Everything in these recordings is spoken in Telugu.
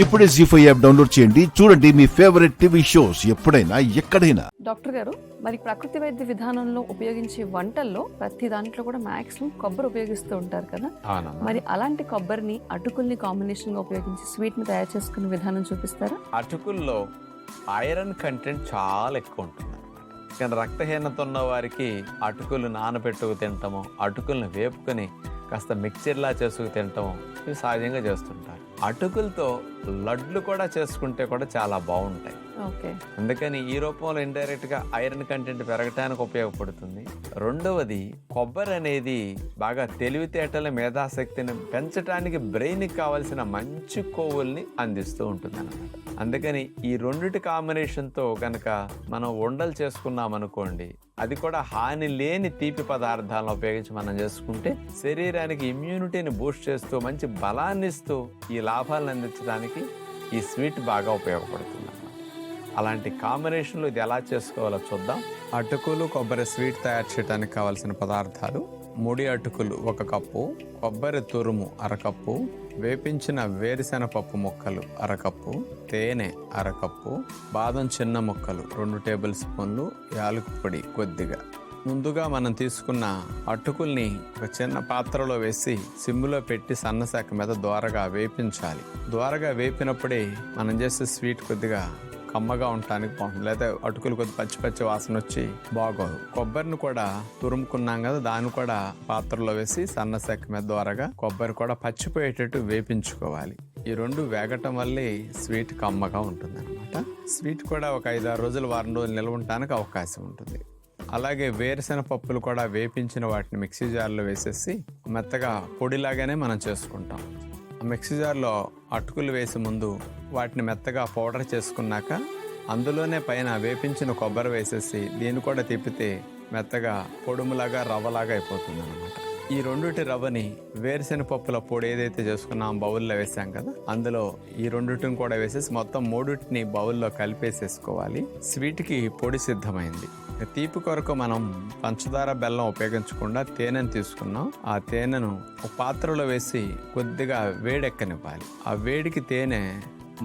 ఇప్పుడే జీ5 యాప్ డౌన్లోడ్ చేయండి. చూడండి మీ ఫేవరెట్ టీవీ షోస్ ఎప్పుడైనా ఎక్కడైనా. డాక్టర్ గారు, మరి ప్రకృతి వైద్య విధానంలో ఉపయోగించే వంటల్లో ప్రతి దాంట్లో కూడా మాక్సిమం కొబ్బరి ఉపయోగిస్తూ ఉంటారు కదా. మరి అలాంటి కొబ్బరిని అటుకుల్ని కాంబినేషన్ గా ఉపయోగించి స్వీట్ ని తయారు చేసుకునే విధానం చూపిస్తారా? అటుకుల్లో ఐరన్ కంటెంట్ చాలా ఎక్కువ ఉంటుంది అనమాట. కానీ రక్తహీనత ఉన్న వారికి అటుకులు నానబెట్టుకు తినటము, అటుకులను వేపుకొని కాస్త మిక్చర్లా చేసుకు తినటము ఇవి సహజంగా చేస్తుంటారు. అటుకులతో లడ్లు కూడా చేసుకుంటే కూడా చాలా బాగుంటాయి. అందుకని ఈ రూపంలో ఇండైరెక్ట్ గా ఐరన్ కంటెంట్ పెరగటానికి ఉపయోగపడుతుంది. రెండవది, కొబ్బరి అనేది బాగా తెలివితేటల మేధాశక్తిని పెంచడానికి బ్రెయిన్ కి కావాల్సిన మంచి కొవ్వుల్ని అందిస్తూ ఉంటుంది అన్నమాట. అందుకని ఈ రెండిటి కాంబినేషన్ తో కనుక మనం ఉండలు చేసుకున్నాం అనుకోండి, అది కూడా హాని లేని తీపి పదార్థాలను ఉపయోగించి మనం చేసుకుంటే శరీరానికి ఇమ్యూనిటీని బూస్ట్ చేస్తూ మంచి బలాన్ని ఇస్తూ ఈ లాభాలను అందించడానికి ఈ స్వీట్ బాగా ఉపయోగపడుతుంది. అలాంటి కాంబినేషన్లో ఇది ఎలా చేసుకోవాలో చూద్దాం. అటుకులు కొబ్బరి స్వీట్ తయారు చేయడానికి కావాల్సిన పదార్థాలు: ముడి అటుకులు 1 కప్పు, కొబ్బరి తురుము 1/2 కప్పు, వేపించిన వేరుశెనగపప్పు ముక్కలు 1/2 కప్పు, తేనె 1/2 కప్పు, బాదం చిన్న ముక్కలు 2 టేబుల్ స్పూన్లు, యాలకుల పొడి కొద్దిగా. ముందుగా మనం తీసుకున్న అటుకుల్ని ఒక చిన్న పాత్రలో వేసి సిమ్లో పెట్టి సన్నశాఖ మీద దోరగా వేపించాలి. దోరగా వేపినప్పుడే మనం చేసే స్వీట్ కొద్దిగా కమ్మగా ఉండటానికి బాగుంటుంది, లేదా అటుకులు కొద్ది పచ్చి పచ్చి వాసన వచ్చి బాగోదు. కొబ్బరిని కూడా తురుముకున్నాం కదా, దాన్ని కూడా పాత్రలో వేసి సన్నశాఖ మీద ద్వారాగా కొబ్బరి కూడా పచ్చిపోయేటట్టు వేపించుకోవాలి. ఈ రెండు వేగటం వల్లే స్వీట్ కమ్మగా ఉంటుంది అనమాట. స్వీట్ కూడా ఒక 5-6 రోజులు, వారం రోజులు నిల్వ ఉండటానికి అవకాశం ఉంటుంది. అలాగే వేరుశెనగ పప్పులు కూడా వేపించిన వాటిని మిక్సీ జార్లో వేసేసి మెత్తగా పొడిలాగానే మనం చేసుకుంటాం. మిక్సీ జార్లో అటుకులు వేసే ముందు వాటిని మెత్తగా పౌడర్ చేసుకున్నాక అందులోనే పైన వేపించిన కొబ్బరి వేసేసి దీన్ని కూడా తిప్పితే మెత్తగా పొడుములాగా రవ్వలాగా అయిపోతుంది అనమాట. ఈ రెండుటి రవ్వని వేరుశెనగ పప్పుల పొడి ఏదైతే చేసుకున్నాం బౌల్లో వేసాం కదా, అందులో ఈ రెండుటిని కూడా వేసేసి మొత్తం 3 బౌల్లో కలిపేసేసుకోవాలి. స్వీట్కి పొడి సిద్ధమైంది. తీపి కొరకు మనం పంచదార బెల్లం ఉపయోగించకుండా తేనెను తీసుకున్నాం. ఆ తేనెను ఒక పాత్రలో వేసి కొద్దిగా వేడెక్కనివ్వాలి. ఆ వేడికి తేనె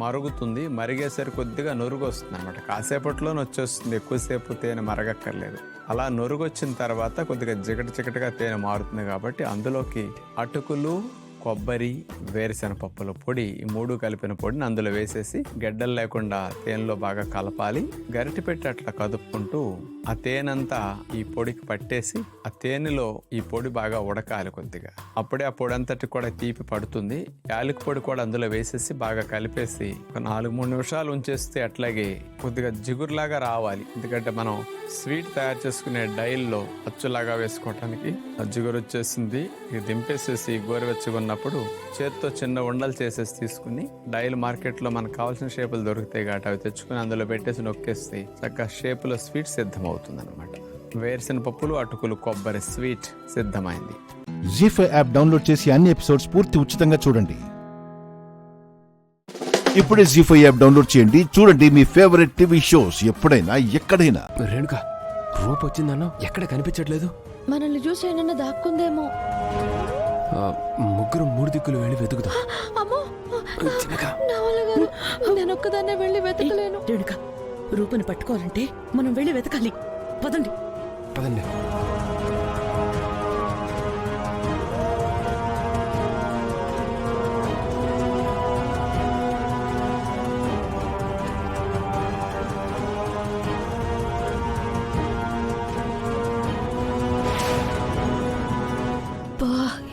మరుగుతుంది. మరిగేసరికి కొద్దిగా నురుగు వస్తుంది అనమాట. కాసేపట్లోనే వచ్చేస్తుంది, ఎక్కువసేపు తేనె మరగక్కర్లేదు. అలా నురుగు వచ్చిన తర్వాత కొద్దిగా చికటగా తేనె మారుతుంది కాబట్టి అందులోకి అటుకులు, కొబ్బరి, వేరుశెనగ పప్పుల పొడి ఈ 3 కలిపిన పొడిని అందులో వేసేసి గెడ్డలు లేకుండా తేనెలో బాగా కలపాలి. గరిటె పెట్టి అట్లా కదుపుకుంటూ ఆ తేనెంతా ఈ పొడికి పట్టేసి ఆ తేనెలో ఈ పొడి బాగా ఉడకాలి కొద్దిగా. అప్పుడే ఆ పొడి అంతటి కూడా తీపి పడుతుంది. యాలకుల పొడి కూడా అందులో వేసేసి బాగా కలిపేసి ఒక 4-3 నిమిషాలు ఉంచేస్తే అట్లాగే కొద్దిగా జిగురులాగా రావాలి. ఎందుకంటే మనం స్వీట్ తయారు చేసుకునే డైల్లో అచ్చులాగా వేసుకోవటానికి ఆ జిగురు వచ్చేసింది. ఇది దింపేసేసి గోరువెచ్చగా ఉన్నప్పుడు చేత్తో చిన్న ఉండలు చేసేసి తీసుకుని, డైల్ మార్కెట్లో మనకు కావాల్సిన షేపులు దొరుకుతాయి కాబట్టి అవి తెచ్చుకుని అందులో పెట్టేసి నొక్కేస్తే చక్కగా షేపులో స్వీట్ సిద్ధమవుతుంది అనమాట. వేరుశెనగ పప్పులు, అటుకులు, కొబ్బరి స్వీట్ సిద్ధమైంది. జీ5 యాప్ డౌన్లోడ్ చేసి అన్ని ఎపిసోడ్స్ పూర్తి ఉచితంగా చూడండి. ఇప్పుడే జీ5 యాప్ డౌన్లోడ్ చేయండి. చూడండి మీ ఫేవరెట్ టీవీ షోస్ ఎప్పుడైనా ఎక్కడైనా. రేణుక, రూప్ వచ్చిందన్నా, ఎక్కడ కనిపించట్లేదు. మనల్ని చూసి ఏమన్నా దాక్కుందేమో. ముగ్గురు 3 దిక్కులు వెళ్ళి వెతుకుదాం. అమ్మో, నా వల్ల కాదు. నేను ఒక్కదాన్నే వెళ్ళి వెతకలేను. రేణుక, రూపుని పట్టుకోవాలంటే మనం వెళ్ళి వెతకాలి. పదండి.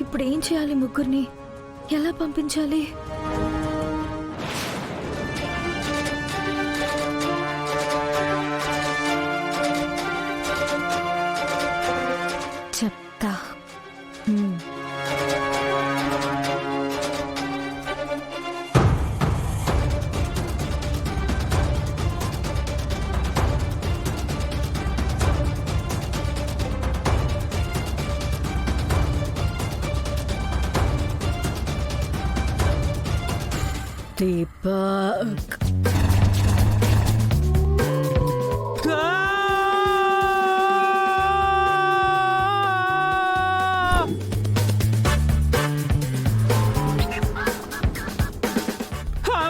ఇప్పుడు ఏం చేయాలి? ముగ్గురిని ఎలా పంపించాలి? చెప్తా. దీపక్,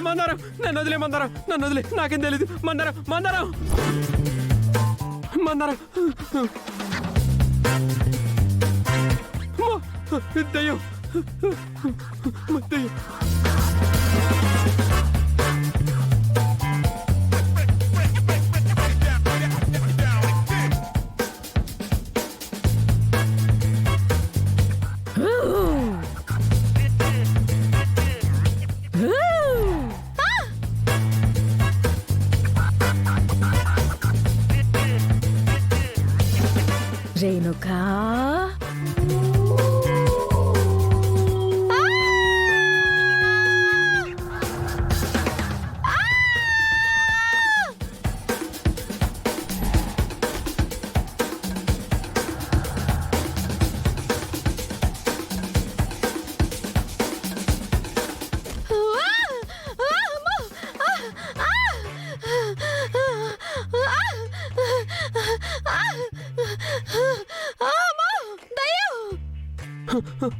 మందారం నన్ను వదిలే, మందారం నన్ను వదిలే, నాకేం తెలీదు. మందారం మందారం మందారం. దయ్యం దయ్యం. రేణుకా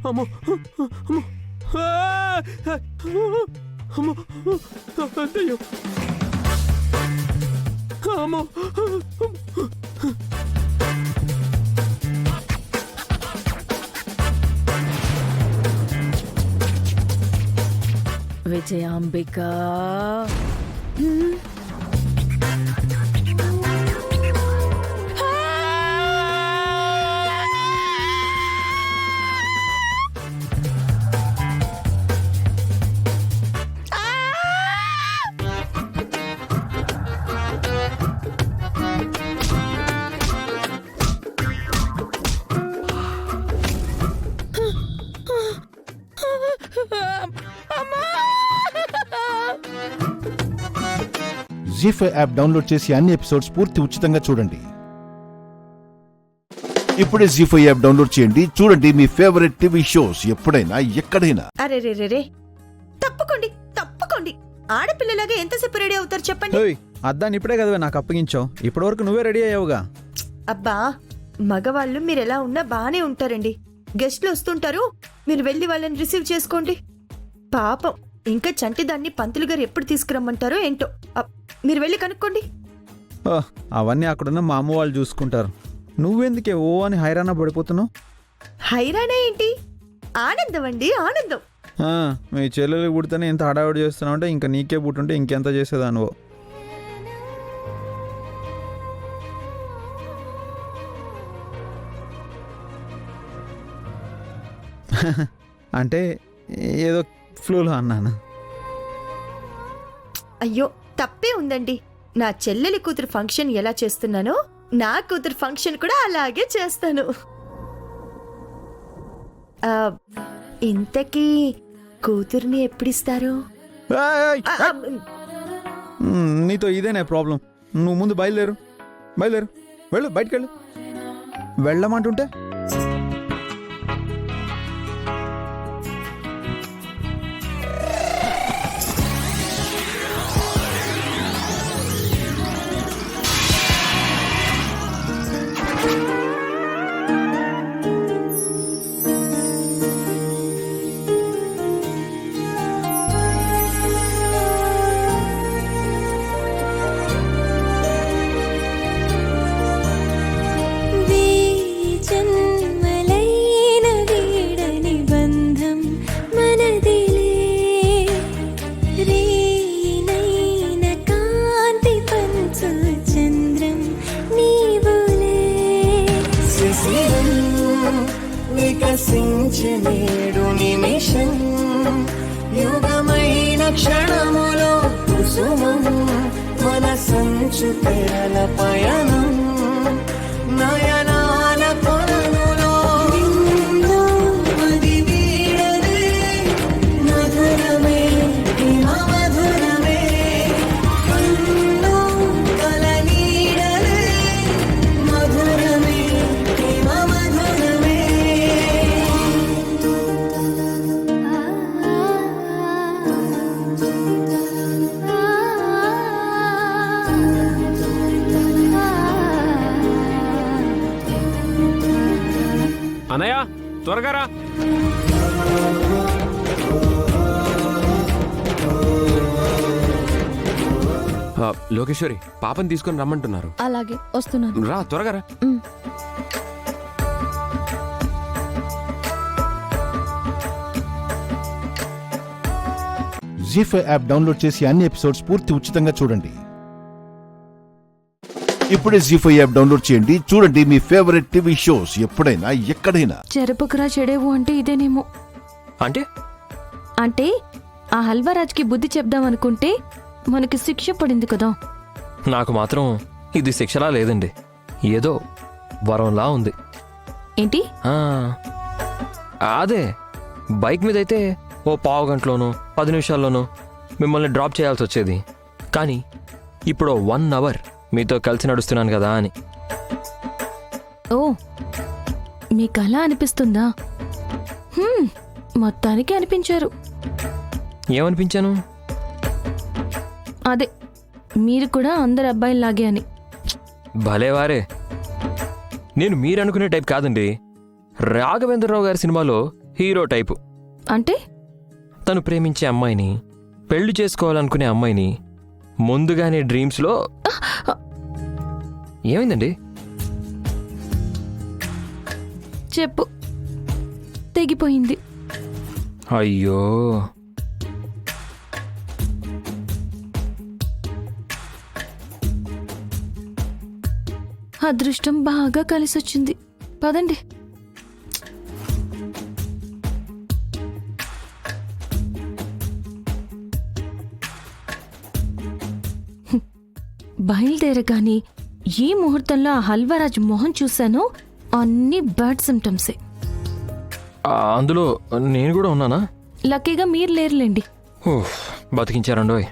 అమ్మో అమ్మో అమ్మో దయ్యం. అమ్మో విజయాంబిక. జీ5 యాప్ డౌన్లోడ్ చేసి అన్ని ఎపిసోడ్స్ పూర్తి ఉచితంగా చూడండి. ఇప్పుడే జీ5 యాప్ డౌన్లోడ్ చేయండి, చూడండి మీ ఫేవరెట్ టీవీ షోస్ ఎప్పుడైనా ఎక్కడైనా. అరే రే రే రే తప్పుకోండి తప్పుకోండి. ఆడపిల్లలాగా ఎంతసేపు రెడీ అవుతారు చెప్పండి. అద్దాన్ని ఇప్పుడే కదా నాకు అప్పగించావు, ఇప్పటి వరకు నువ్వే రెడీ అయ్యావుగా. అబ్బా మగవాళ్ళు మీరెలా ఉన్నా బానే ఉంటారండి. గెస్ట్లు వస్తుంటారు, మీరు వెళ్ళి వాళ్ళని రిసీవ్ చేసుకోండి. పాపం ఇంకా చంటి దాన్ని పంతులు గారు ఎప్పుడు తీసుకురమ్మంటారో ఏంటో. మీరు వెళ్ళి కనుక్కోండి. అవన్నీ అక్కడున్న మా అమ్మ వాళ్ళు చూసుకుంటారు. నువ్వెందుకే ఓ అని హైరాణ పడిపోతున్నావు? హైరానా ఏంటి, ఆనందం అండి ఆనందం. మీ చెల్లెలు పుడితేనే ఇంత హడావిడి చేస్తున్నావు అంటే ఇంకా నీకే పుట్టుంటే ఇంకెంత చేసేదానువో. అంటే ఏదో ఫ్లూలో అన్నాను. అయ్యో తప్పే ఉందండి. నా చెల్లెలి కూతురు ఫంక్షన్ ఎలా చేస్తున్నానో నా కూతురు ఫంక్షన్ కూడా అలాగే చేస్తాను. ఇంతకీ కూతుర్ని ఎప్పుడిస్తారు? నీతో ఇదేనే ప్రాబ్లం. నువ్వు ముందు బయలుదేరు, బయలుదేరు, వెళ్ళు, బయటకెళ్ళు. వెళ్ళమంటుంటే నేడు నిమిషం యుగమైన క్షణములో కుసుమం మన సంచు తెరల పయనం నయనాల కొనములో అది వీడదే మధురమే మధురమే కల నీడలే మధురమే మధురమే. అన్నయ్య త్వరగా రా. లోకేశ్వరి పాపని తీసుకొని రమ్మంటున్నారు. అలాగే వస్తున్నాను. రా త్వరగా రా. జీ5 యాప్ డౌన్లోడ్ చేసి అన్ని ఎపిసోడ్స్ పూర్తి ఉచితంగా చూడండి. ఇప్పుడే జీ5 యాప్ డౌన్లోడ్ చేయండి, చూడండి మీ ఫేవరెట్ టీవీ షోస్ ఎప్పుడైనా ఎక్కడైనా. చెరపకురా చెడేవు అంటే ఇదేనేమో. అంటే అంటే ఆ హల్వారాజ్కి బుద్ధి చెప్దామనుకుంటే మనకి శిక్ష పడింది కదా. నాకు మాత్రం ఇది శిక్షలా లేదండి, ఏదో వరంలా ఉంది. ఏంటి? ఆ, అదే బైక్ మీద అయితే ఓ పావు గంటలోనో 10 నిమిషాల్లోనో మిమ్మల్ని డ్రాప్ చేయాల్సి వచ్చేది. కానీ ఇప్పుడు 1 అవర్ మీతో కలిసి నడుస్తున్నాను కదా అని. ఓ, మీకు అలా అనిపిస్తుందా? మొత్తానికి అనిపించారు. ఏమనిపించాను? అదే మీరు కూడా అందరు అబ్బాయిలాగే అని. భలేవారే, నేను మీరనుకునే టైప్ కాదండి. రాఘవేంద్రరావు గారి సినిమాలో హీరో టైపు. అంటే తను ప్రేమించే అమ్మాయిని, పెళ్లి చేసుకోవాలనుకునే అమ్మాయిని ముందుగానే డ్రీమ్స్లో. ఏమైందండి? చెప్పు, తెగిపోయింది. అయ్యో, అదృష్టం బాగా కలిసొచ్చింది. పదండి. బయలుదేరగాని ఏ ముహూర్తంలో ఆ హల్వారాజ్ మొహం చూశానో అన్ని బ్యాడ్ సిమ్టమ్సే. అందులో నేను కూడా ఉన్నానా? లక్కీగా మీరు లేరులేండి. బతికించారండోయ్.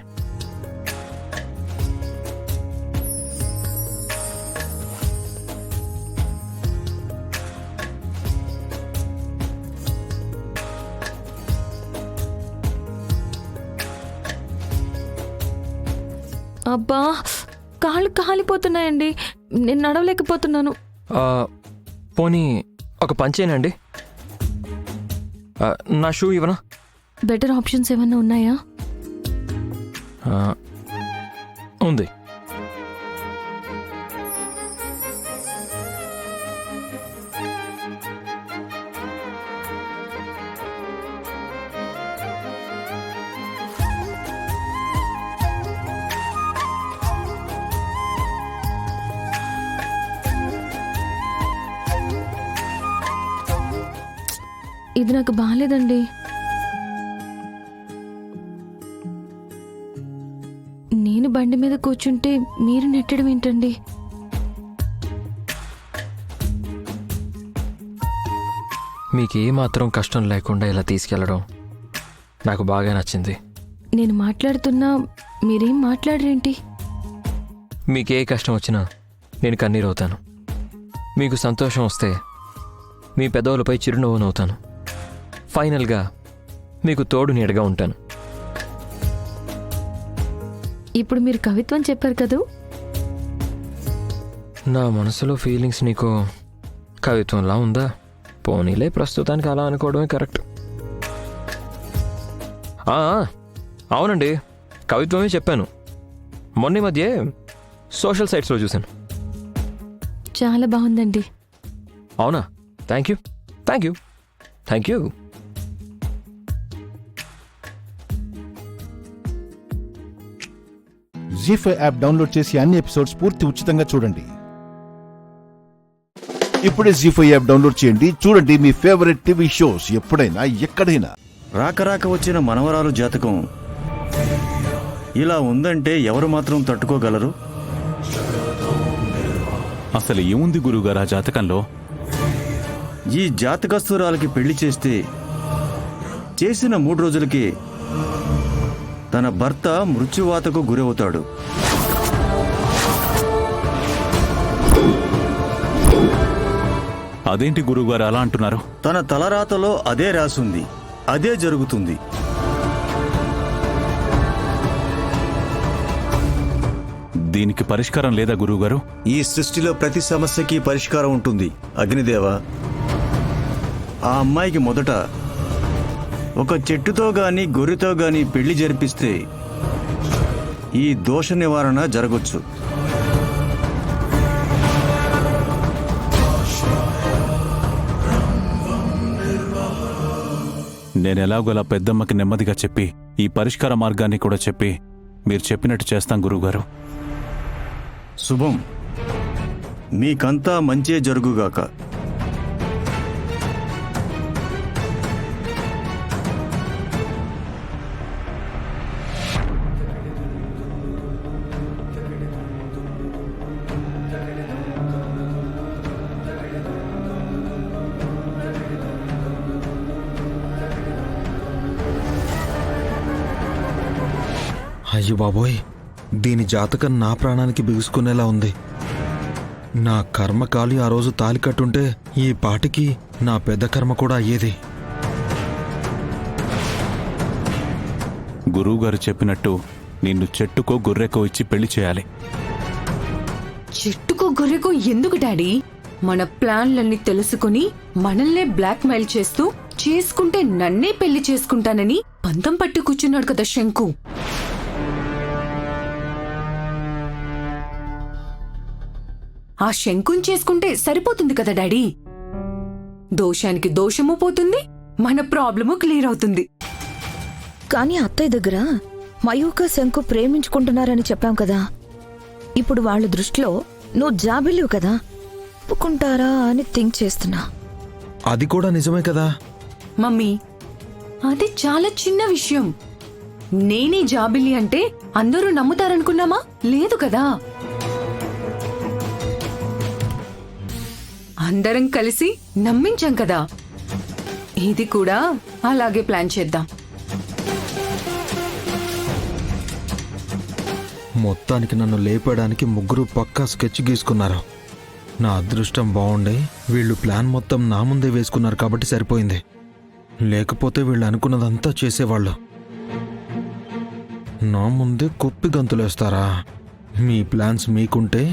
అబ్బా, కాళ్ళు కాలిపోతున్నాయండి, నేను నడవలేకపోతున్నాను. పోనీ ఒక పంచేనండి, నా షూ ఇవ్వనా? బెటర్ ఆప్షన్స్ ఏమన్నా ఉన్నాయా? ఉంది. ఇది నాకు బాగాలేదండి. నేను బండి మీద కూర్చుంటే మీరు నెట్టడం ఏంటండి? మీకేమాత్రం కష్టం లేకుండా ఇలా తీసుకెళ్లడం నాకు బాగా నచ్చింది. నేను మాట్లాడుతున్నా మీరేం మాట్లాడరేంటి? మీకే కష్టం వచ్చినా నేను కన్నీరవుతాను. మీకు సంతోషం వస్తే మీ పెదవులపై చిరునవ్వునవుతాను. ఫైనల్గా మీకు తోడు నీడగా ఉంటాను. ఇప్పుడు మీరు కవిత్వం చెప్పారు కదూ. నా మనసులో ఫీలింగ్స్ నీకు కవిత్వంలా ఉందా? పోనీలే, ప్రస్తుతానికి అలా అనుకోవడమే కరెక్ట్. అవునండి, కవిత్వమే చెప్పాను. మొన్న మధ్య సోషల్ సైట్స్లో చూశాను. చాలా బాగుందండి. అవునా? Thank you, thank you, thank you. Zee five app download చేసి అన్ని ఎపిసోడ్స్ పూర్తి ఉచితంగా చూడండి. ఇప్పుడే జీ5 యాప్ డౌన్లోడ్ చేయండి, చూడండి మీ ఫేవరెట్ టీవీ షోస్ ఎప్పుడైనా ఎక్కడైనా. రాక వచ్చిన మనవరాలు జాతకం ఇలా ఉందంటే ఎవరు మాత్రం తట్టుకోగలరు? అసలు ఏముంది గురుగారు ఆ జాతకంలో? ఈ జాతకస్తురాలకి పెళ్లి చేస్తే చేసిన 3 రోజులకి తన భర్త మృత్యువాతకు గురవుతాడు. అదేంటి గురుగారు అలా అంటున్నారు? తన తలరాతలో అదే రాసుంది, అదే జరుగుతుంది. దీనికి పరిష్కారం లేదా గురుగారు? ఈ సృష్టిలో ప్రతి సమస్యకి పరిష్కారం ఉంటుంది. అగ్నిదేవ, ఆ అమ్మాయికి మొదట ఒక చెట్టుతో గాని గొర్రెతో గాని పెళ్లి జరిపిస్తే ఈ దోష నివారణ జరగొచ్చు. నేనెలాగోలా పెద్దమ్మకి నెమ్మదిగా చెప్పి ఈ పరిష్కార మార్గాన్ని కూడా చెప్పి మీరు చెప్పినట్టు చేస్తాం గురువుగారు. శుభం. మీకంతా మంచే జరుగుగాక. అయ్యో బాబోయ్, దీని జాతకం నా ప్రాణానికి బిగుసుకునేలా ఉంది. నా కర్మకాలి ఆ రోజు తాలి కట్టుంటే ఈ పాటికి నా పెద్ద కర్మ కూడా అయ్యేది. గురువుగారు చెప్పినట్టు నిన్ను చెట్టుకో గొర్రెకో ఇచ్చి పెళ్లి చేయాలి. చెట్టుకో గొర్రెకో ఎందుకు డాడీ? మన ప్లాన్లన్నీ తెలుసుకుని మనల్నే బ్లాక్మెయిల్ చేస్తూ చేసుకుంటే నన్నే పెళ్లి చేసుకుంటానని పంతం పట్టి కూర్చున్నాడు కదా శంకు. ఆ శంకుని చేసుకుంటే సరిపోతుంది కదా డాడీ. దోషానికి దోషము పోతుంది, మన ప్రాబ్లము క్లియర్ అవుతుంది. కానీ అత్తయ్య దగ్గర మయూక శంకు ప్రేమించుకుంటున్నారని చెప్పాం కదా. ఇప్పుడు వాళ్ళ దృష్టిలో నువ్వు జాబిలివు కదా, ఒప్పుకుంటారా అని థింక్ చేస్తున్నా. అది కూడా నిజమే కదా మమ్మీ, అది చాలా చిన్న విషయం. నేనే జాబిల్లి అంటే అందరూ నమ్ముతారనుకున్నామా? లేదు కదా. అందరం కలిసి నమ్మించాం కదా. ఇది కూడా అలాగే ప్లాన్ చేద్దాం. మొత్తానికి నన్ను లేపడానికి ముగ్గురు పక్కా స్కెచ్ గీసుకున్నారు. నా అదృష్టం బాగుండి వీళ్ళు ప్లాన్ మొత్తం నా ముందే వేసుకున్నారు కాబట్టి సరిపోయింది. లేకపోతే వీళ్ళు అనుకున్నదంతా చేసేవాళ్ళు. నా ముందే కుప్పి గంతులేస్తారా? మీ ప్లాన్స్ మీకుంటే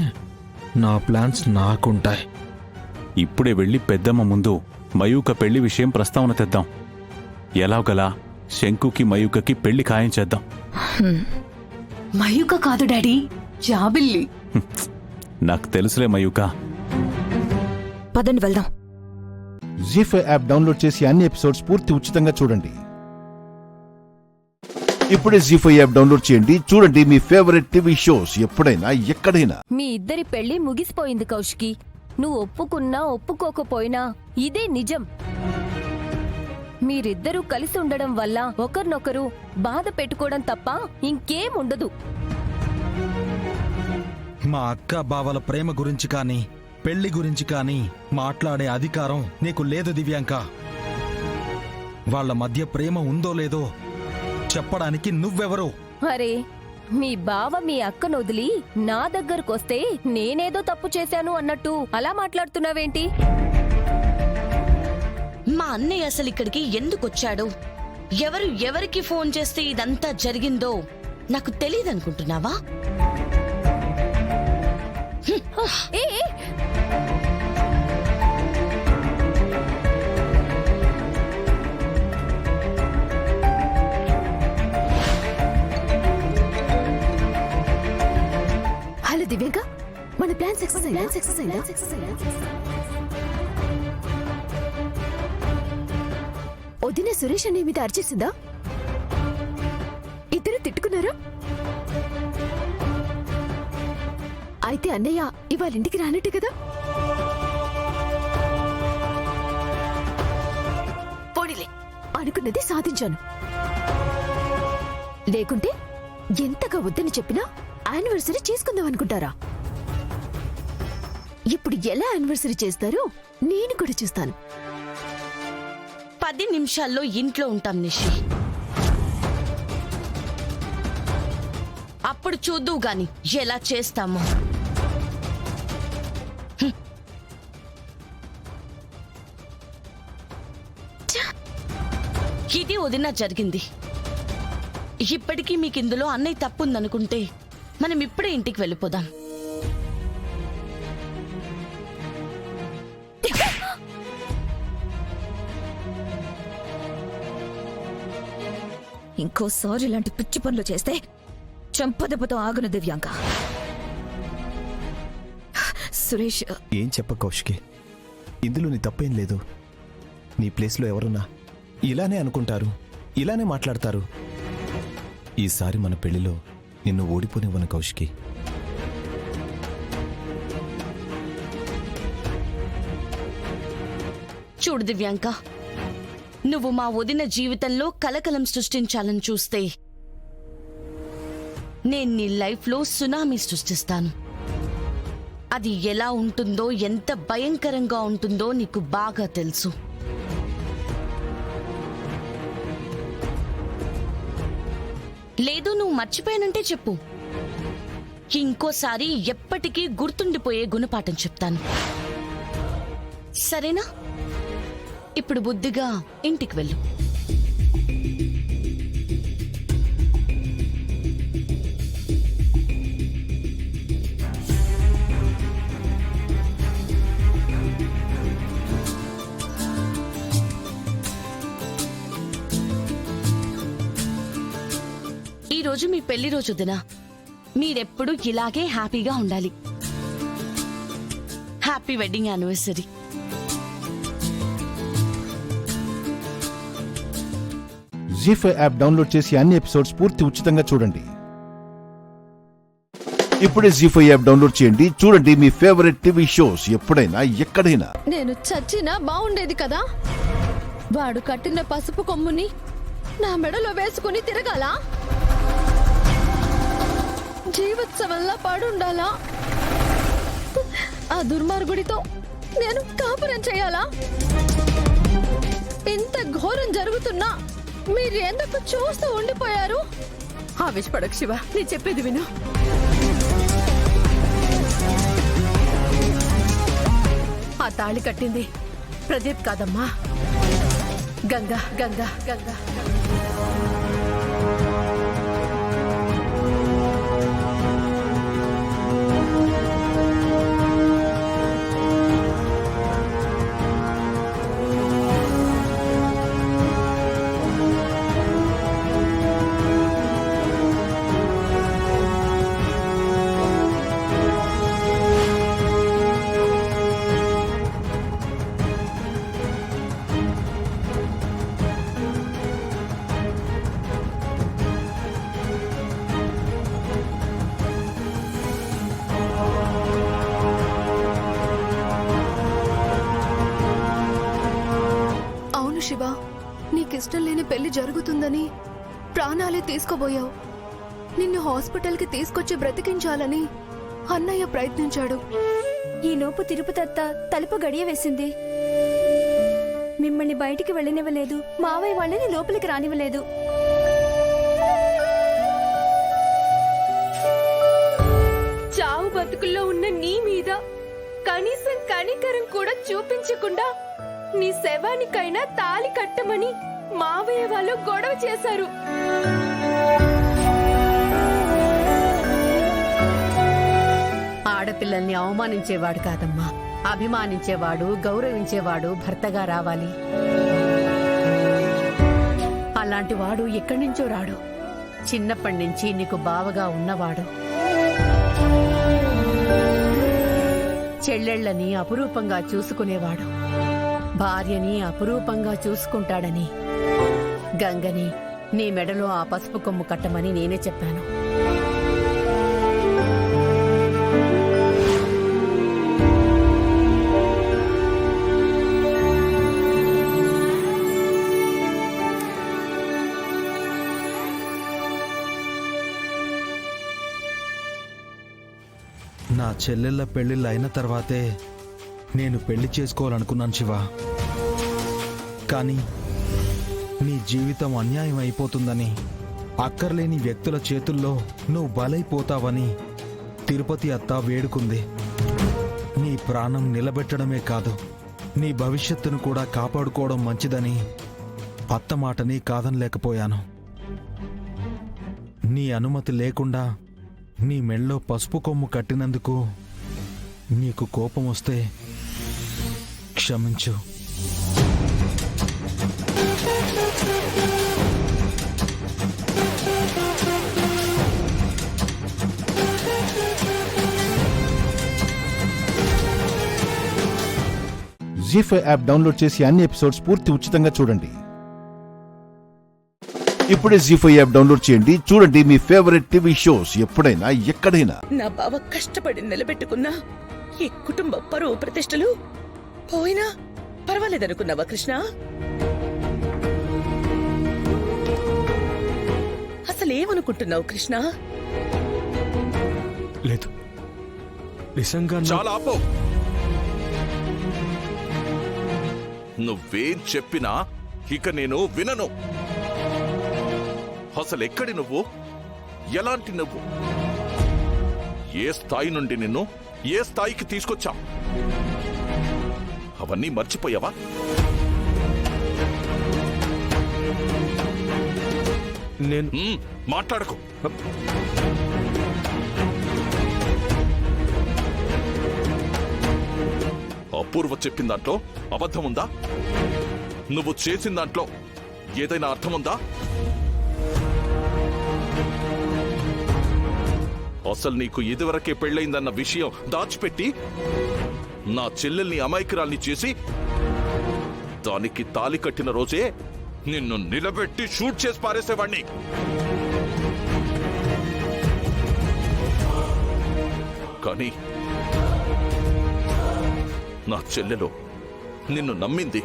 నా ప్లాన్స్ నాకుంటాయి. ఇప్పుడే వెళ్ళి పెద్దమ్మ ముందు మయూక పెళ్లి విషయం ప్రస్తావన తెద్దాం. ఎలాగలా శంకుకి మయూకకి పెళ్లి ఖాయం చేద్దాం. మయూక కాదు డాడీ, జాబిల్లి. నాకు తెలుసులే మయూక. పదండి వెళ్దాం. జీ5 యాప్ డౌన్లోడ్ చేసి అన్ని ఎపిసోడ్స్ పూర్తి ఉచితంగా చూడండి. ఇప్పుడే జీ5 యాప్ డౌన్లోడ్ చేయండి. చూడండి మీ ఫేవరెట్ టీవీ షోస్ ఎప్పుడైనా ఎక్కడైనా. మీ ఇద్దరి పెళ్లి ముగిసిపోయింది కౌశికి. నువ్వు ఒప్పుకున్నా ఒప్పుకోకపోయినా ఇదే నిజం. మీరిద్దరూ కలిసి ఉండడం వల్ల ఒకరినొకరు బాధ పెట్టుకోవడం తప్ప ఇంకేం ఉండదు. మా అక్క బావల ప్రేమ గురించి కానీ పెళ్లి గురించి కానీ మాట్లాడే అధికారం నీకు లేదు దివ్యాంక. వాళ్ళ మధ్య ప్రేమ ఉందో లేదో చెప్పడానికి నువ్వెవరు? అరే, మీ బావ మీ అక్కను వదిలి నా దగ్గరకొస్తే నేనేదో తప్పు చేశాను అన్నట్టు అలా మాట్లాడుతున్నావేంటి? మా అన్నయ్య అసలు ఇక్కడికి ఎందుకొచ్చాడు, ఎవరు ఎవరికి ఫోన్ చేస్తే ఇదంతా జరిగిందో నాకు తెలియదనుకుంటున్నావా? ఏ హలో దివ్యాంక, మన ప్లాన్ సక్సెస్ అయిందా? వదిన సురేష్ అనే మీద అర్చేసిందా? ఇద్దరు తిట్టుకున్నారా? అయితే అన్నయ్య ఇవాళ ఇంటికి రానట్టు కదా? పోనీలే, అనుకున్నది సాధించాను. లేకుంటే ఎంతగా వద్దని చెప్పినా యానివర్సరీ చేసుకుందాం అనుకుంటారా? ఇప్పుడు ఎలా యానివర్సరీ చేస్తారో నేను కూడా చూస్తాను. 10 నిమిషాల్లో ఇంట్లో ఉంటాం నిషి. అప్పుడు చూద్దువు గాని ఎలా చేస్తామో. ఇది వదిన జరిగింది. ఇప్పటికీ మీకు ఇందులో అన్నయ్య తప్పుందనుకుంటే మనం ఇప్పుడే ఇంటికి వెళ్ళిపోదాం. ఇంకోసారి ఇలాంటి పిచ్చి పనులు చేస్తే చెంపదెబ్బతో ఆగును దివ్యాంక. సురేష్, ఏం చెప్ప కౌశికి, ఇందులో నీ తప్పేం లేదు. నీ ప్లేస్లో ఎవరున్నా ఇలానే అనుకుంటారు, ఇలానే మాట్లాడతారు. ఈసారి మన పెళ్లిలో నిన్ను ఓడిపోనివ్వను కౌశికి. చూడు దివ్యాంక, నువ్వు మా వదిన జీవితంలో కలకలం సృష్టించాలని చూస్తే నేను నీ లైఫ్లో సునామీ సృష్టిస్తాను. అది ఎలా ఉంటుందో, ఎంత భయంకరంగా ఉంటుందో నీకు బాగా తెలుసు. లేదు నువ్వు మర్చిపోయానంటే చెప్పు, ఇంకోసారి ఎప్పటికీ గుర్తుండిపోయే గుణపాఠం చెప్తాను. సరేనా? ఇప్పుడు బుద్ధిగా ఇంటికి వెళ్ళు. ఈరోజు మీ పెళ్లి రోజు దినా, మీరెప్పుడు ఇలాగే హ్యాపీగా ఉండాలి. Happy wedding anniversary. Zee five app download చేసి అన్ని ఎపిసోడ్స్ పూర్తి ఉచితంగా చూడండి. ఇప్పుడే జీ5 యాప్ డౌన్లోడ్ చేయండి, చూడండి మీ ఫేవరెట్ టీవీ షోస్ ఎప్పుడైనా ఎక్కడైనా. నేను చచ్చినా బాగుండేది కదా. వాడు కట్టిన పసుపు కొమ్ముని నా మెడలో వేసుకుని తిరగాలా? జీవోత్సవంలా పాడుండాలా? ఆ దుర్మార్గుడితో నేను కాపురం చేయాలా? ఇంత ఘోరం జరుగుతున్నా మీరు ఎందుకు చూస్తూ ఉండిపోయారు? ఆవేశపడకు శివ, నేను చెప్పేది విను. ఆ తాళి కట్టింది ప్రదీప్ కాదమ్మా, గంగా గంగా గంగా. శివ, నీకిష్టం లేని పెళ్లి జరుగుతుందని ప్రాణాలే తీసుకోబోయావు. నిన్ను హాస్పిటల్కి తీసుకొచ్చి బ్రతికించాలని అన్నయ్య ప్రయత్నించాడు. ఈ లోపు తిరుపతత్త తలుపు గడియ వేసింది. మిమ్మల్ని బయటికి వెళ్ళనివ్వలేదు, మావయ్య వాళ్ళని లోపలికి రానివ్వలేదు. చావు బతుకుల్లో ఉన్న నీ మీద కనీసం కనికరం కూడా చూపించకుండా నీ శవానికైనా తాళి కట్టమని మావయ్య వాళ్ళు గొడవ చేశారు. ఆడపిల్లల్ని అవమానించేవాడు కాదమ్మా, అభిమానించేవాడు, గౌరవించేవాడు భర్తగా రావాలి. అలాంటి వాడు ఎక్కడి నుంచో రాడు. చిన్నప్పటి నుంచి నీకు బావగా ఉన్నవాడు. చెల్లెళ్ళని అపురూపంగా చూసుకునేవాడు. భార్యని అపురూపంగా చూసుకుంటాడని గంగని నీ మెడలో ఆ పసుపు కొమ్ము కట్టమని నేనే చెప్పాను. నా చెల్లెళ్ళ పెళ్ళిళ్ళు అయిన తర్వాతే నేను పెళ్లి చేసుకోవాలనుకున్నాను శివ. కానీ నీ జీవితం అన్యాయం అయిపోతుందని, అక్కర్లేని వ్యక్తుల చేతుల్లో నువ్వు బలైపోతావని తిరుపతి అత్త వేడుకుంది. నీ ప్రాణం నిలబెట్టడమే కాదు, నీ భవిష్యత్తును కూడా కాపాడుకోవడం మంచిదని అత్త మాటని కాదనలేకపోయాను. నీ అనుమతి లేకుండా నీ మెళ్ళో పసుపు కొమ్ము కట్టినందుకు నీకు కోపం వస్తే క్షమించు. జీ5 యాప్ డౌన్లోడ్ చేసి అన్ని ఎపిసోడ్స్ పూర్తి ఉచితంగా చూడండి. ఇప్పుడే జీ5 యాప్ డౌన్లోడ్ చేయండి. చూడండి మీ ఫేవరెట్ టీవీ షోస్ ఎప్పుడైనా ఎక్కడైనా. నా బావ కష్టపడి నిలబెట్టుకున్నా ఈ కుటుంబ పరువు ప్రతిష్టలు పోయినా పర్వాలేదనుకున్నావా కృష్ణ? అసలేమనుకుంటున్నావు కృష్ణ? లేదు, నిజంగా చాలా ఆపో. నువ్వేం చెప్పినా ఇక నేను వినను. అసలెక్కడి నువ్వు? ఎలాంటి నువ్వు? ఏ స్థాయి నుండి నిన్ను ఏ స్థాయికి తీసుకొచ్చాం? అవన్నీ మర్చిపోయావా? నేను మాట్లాడకు. అపూర్వ చెప్పిన దాంట్లో అబద్ధముందా? నువ్వు చేసిన దాంట్లో ఏదైనా అర్థముందా? అసలు నీకు ఇదివరకే పెళ్ళయిందన్న విషయం దాచిపెట్టి నా చెల్లెల్ని అమాయకురాల్ని చేసి దానికి తాలి కట్టిన రోజే నిన్ను నిలబెట్టి షూట్ చేసి పారేసేవాణ్ణి. కానీ నా చెల్లెలు నిన్ను నమ్మింది.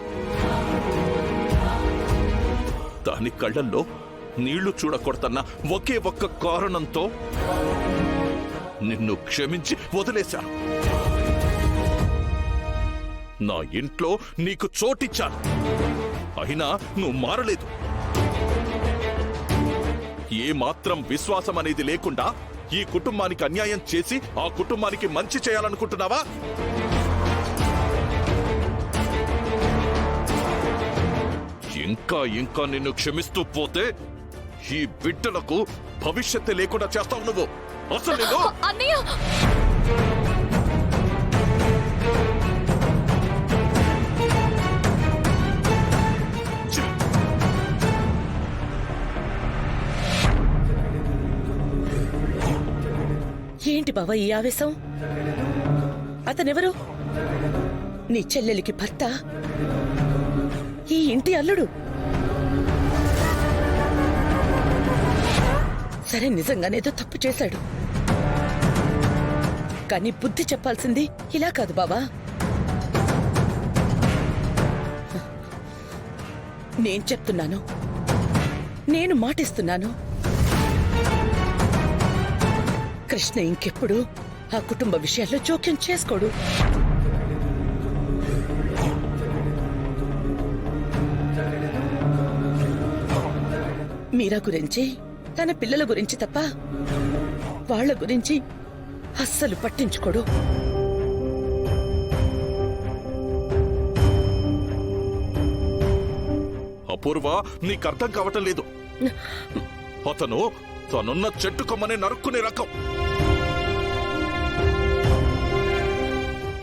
దాని కళ్ళల్లో నీళ్లు చూడకూడదన్న ఒకే ఒక్క కారణంతో నిన్ను క్షమించి వదిలేశాను. నా ఇంట్లో నీకు చోటిచ్చాను. అయినా నువ్వు మారలేదు. ఏ మాత్రం విశ్వాసం అనేది లేకుండా ఈ కుటుంబానికి అన్యాయం చేసి ఆ కుటుంబానికి మంచి చేయాలనుకుంటున్నావా? ఇంకా ఇంకా నిన్ను క్షమిస్తూ పోతే ఈ బిడ్డలకు భవిష్యత్తు లేకుండా చేస్తావు నువ్వు. అసలు నేను ఏంటి బావా ఈ ఆవేశం? అతనెవరు? నీ చెల్లెలికి భర్త, ఈ ఇంటి అల్లుడు. సరే, నిజంగానేదో తప్పు చేశాడు. కానీ బుద్ధి చెప్పాల్సింది ఇలా కాదు బావా. నేను చెప్తున్నాను, నేను మాటిస్తున్నాను, కృష్ణ ఇంకెప్పుడు ఆ కుటుంబ విషయాల్లో జోక్యం చేసుకోడు. మీరా గురించి, తన పిల్లల గురించి తప్ప వాళ్ళ గురించి అస్సలు పట్టించుకోడు. అపూర్వ, నీకు అర్థం కావటం లేదు. అతను తనున్న చెట్టు కొమ్మనే నరుక్కునే రకం.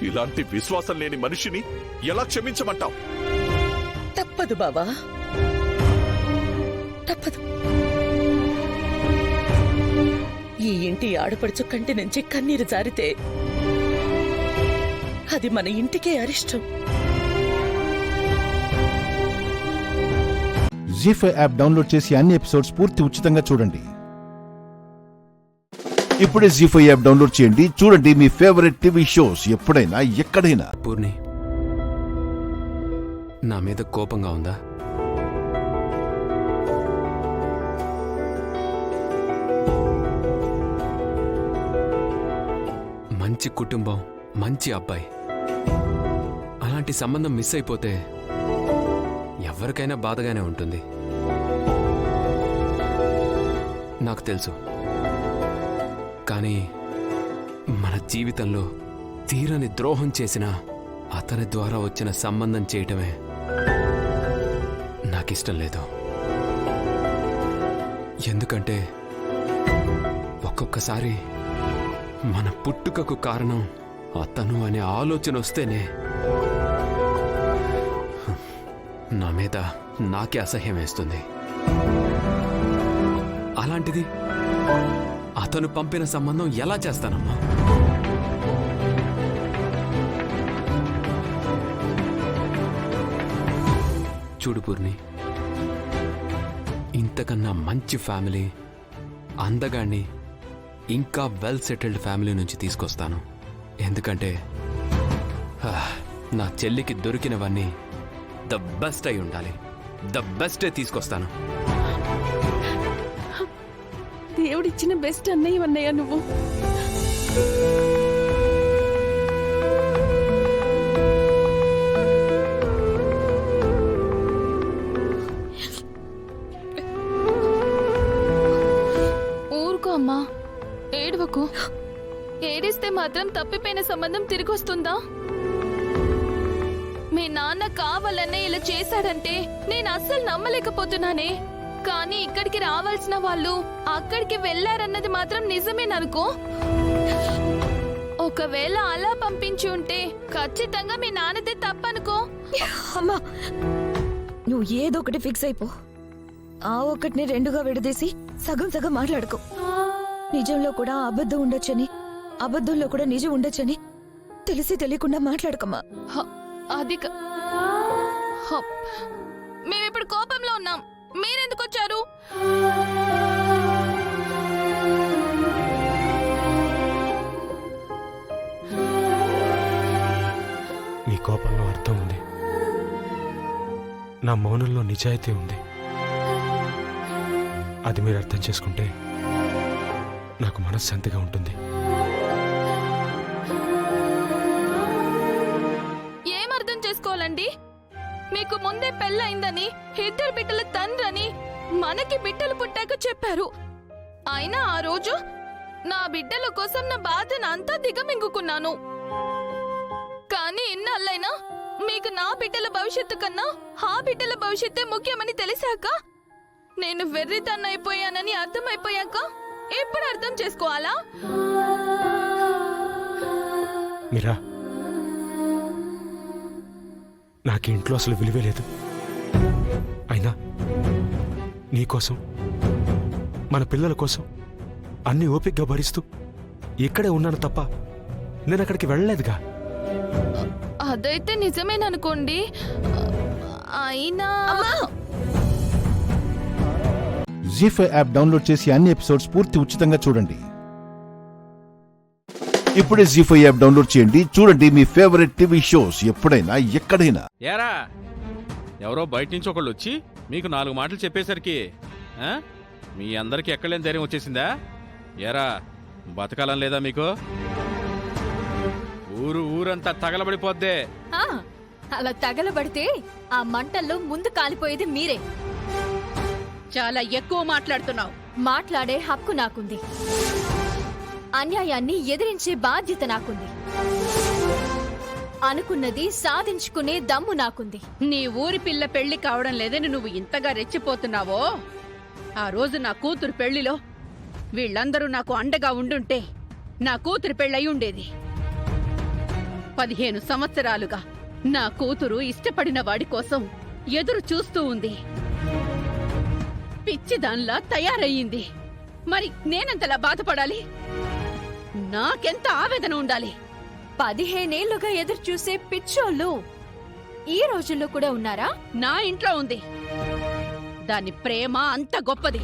ఇలాంటి విశ్వాసం లేని మనిషిని ఎలా క్షమించమంటావు? తప్పదు బావా, తప్పదు. ఈ ఇంటి ఆడపడుచు కంటి నుంచి కన్నీరు జారితే అది మన ఇంటికే అరిష్టం. జీ5 యాప్ డౌన్లోడ్ చేసి అన్ని ఎపిసోడ్స్ పూర్తి ఉచితంగా చూడండి. ఇప్పుడే జీ5 యాప్ డౌన్లోడ్ చేయండి. చూడండి మీ ఫేవరెట్ టీవీ షోస్ ఎప్పుడైనా ఎక్కడైనా. పూర్ణి, నా మీద కోపంగా ఉందా? మంచి కుటుంబం, మంచి అబ్బాయి, అలాంటి సంబంధం మిస్ అయిపోతే ఎవరికైనా బాధగానే ఉంటుంది. నాకు తెలుసు. కానీ మన జీవితంలో తీరని ద్రోహం చేసిన అతని ద్వారా వచ్చిన సంబంధం చేయటమే నాకిష్టం లేదు. ఎందుకంటే ఒక్కొక్కసారి మన పుట్టుకకు కారణం అతను అనే ఆలోచన వస్తేనే నా మీద నాకే అసహ్యం వేస్తుంది. అలాంటిది అతను పంపిన సంబంధం ఎలా చేస్తానమ్మా? చూడు పూర్ణి, ఇంతకన్నా మంచి ఫ్యామిలీ, అందగాన్ని, ఇంకా వెల్ సెటిల్డ్ ఫ్యామిలీ నుంచి తీసుకొస్తాను. ఎందుకంటే నా చెల్లికి దొరికినవన్నీ ద బెస్ట్ అయి ఉండాలి. ద బెస్టే తీసుకొస్తాను. దేవుడిచ్చిన బెస్ట్ అన్నయ్య నువ్వు. ఊరుకో అమ్మా, ఏడవకు. ఏడిస్తే మాత్రం తప్పిపోయిన సంబంధం తిరిగొస్తుందా? మీ నాన్న కావాలనే ఇలా చేశాడంటే నేను అస్సలు నమ్మలేకపోతున్నానే. కానీ ఇక్కడికి రావాల్సిన వాళ్ళు అక్కడికి వెళ్లారన్నది మాత్రం నిజమేననుకో. ఒకవేళ అలా పంపించి ఉంటే ఖచ్చితంగా మీ నాన్నదే తప్పనుకో. అమ్మా, నువ్వు ఏదో ఒకటి ఫిక్స్ అయిపో. ఆ ఒకటిని రెండుగా విడదీసి సగం సగం మాట్లాడుకో. నిజంలో కూడా అబద్ధం ఉండొచ్చని, అబద్ధంలో కూడా నిజం ఉండొచ్చని తెలిసి తెలియకుండా మాట్లాడకమ్మా. అది మేమిప్పుడు కోపంలో ఉన్నాం, మీరెందుకు వచ్చారు? మీ కోపంలో అర్థం ఉంది, నా మౌనంలో నిజాయితీ ఉంది. అది మీరు అర్థం చేసుకుంటే నాకు మనశ్శాంతిగా ఉంటుంది. ఏమర్థం చేసుకోవాలండి? మీకు ముందే పెళ్ళయిందని, ఇద్దరు బిడ్డల తండ్రని మనకి బిడ్డలు పుట్టాక చెప్పారు. అయినా ఆ రోజు నా బిడ్డల కోసం నా బాధను అంతా దిగమింగుకున్నాను. కానీ ఇన్నాళ్ళైనా మీకు నా బిడ్డల భవిష్యత్తు కన్నా ఆ బిడ్డల భవిష్యత్తే ముఖ్యమని తెలిసాక, నేను వెర్రితన్నైపోయానని అర్థమైపోయాక ఎప్పుడు అర్థం చేసుకోవాలా? మీరా, నాకు ఇంట్లో అసలు విలువే లేదు. అయినా నీకోసం, మన పిల్లల కోసం అన్ని ఓపికగా భరిస్తూ ఇక్కడే ఉన్నాను తప్ప నేను అక్కడికి వెళ్ళలేదుగా. అదైతే నిజమేననుకోండి. అయినా జీ5 యాప్ డౌన్లోడ్ చేసి అన్ని ఎపిసోడ్స్ పూర్తి ఉచితంగా చూడండి. ఇప్పుడే జీ5 యాప్ డౌన్లోడ్ చేయండి. చూడండి మీ ఫేవరెట్ టీవీ షోస్ ఎప్పుడైనా ఎక్కడైనా. ఏరా, ఎవరో బయట నుంచి ఒకళ్ళు వచ్చి మీకు 4 మాటలు చెప్పేసరికి మీ అందరికి ఎక్కడలేని ధైర్యం వచ్చేసిందా? ఏరా, బతకాలం లేదా మీకు? ఊరంతా తగలబడిపోద్దే. అలా తగలబడితే ఆ మంటల్లో ముందు కాలిపోయేది మీరే. చాలా ఎక్కువ మాట్లాడుతున్నావు. మాట్లాడే హక్కు నాకుంది, అన్యాయాన్ని ఎదిరించే బాధ్యత నాకుంది, అనుకున్నది సాధించుకునే దమ్ము నాకుంది. నీ ఊరి పిల్ల పెళ్లి కావడం లేదని నువ్వు ఇంతగా రెచ్చిపోతున్నావో, ఆ రోజు నా కూతురు పెళ్లిలో వీళ్ళందరూ నాకు అండగా ఉండుంటే నా కూతురు పెళ్ళయి ఉండేది. 15 సంవత్సరాలుగా నా కూతురు ఇష్టపడిన వాడి కోసం ఎదురు చూస్తూ ఉంది. పిచ్చిదాన్లా తయారయ్యింది. మరి నేనెంతలా బాధపడాలి? నాకెంత ఆవేదన ఉండాలి? 15 ఏళ్లుగా ఎదురు చూసే పిచ్చోళ్ళు ఈ రోజుల్లో కూడా ఉన్నారా? నా ఇంట్లో ఉంది. దాని ప్రేమ అంత గొప్పది.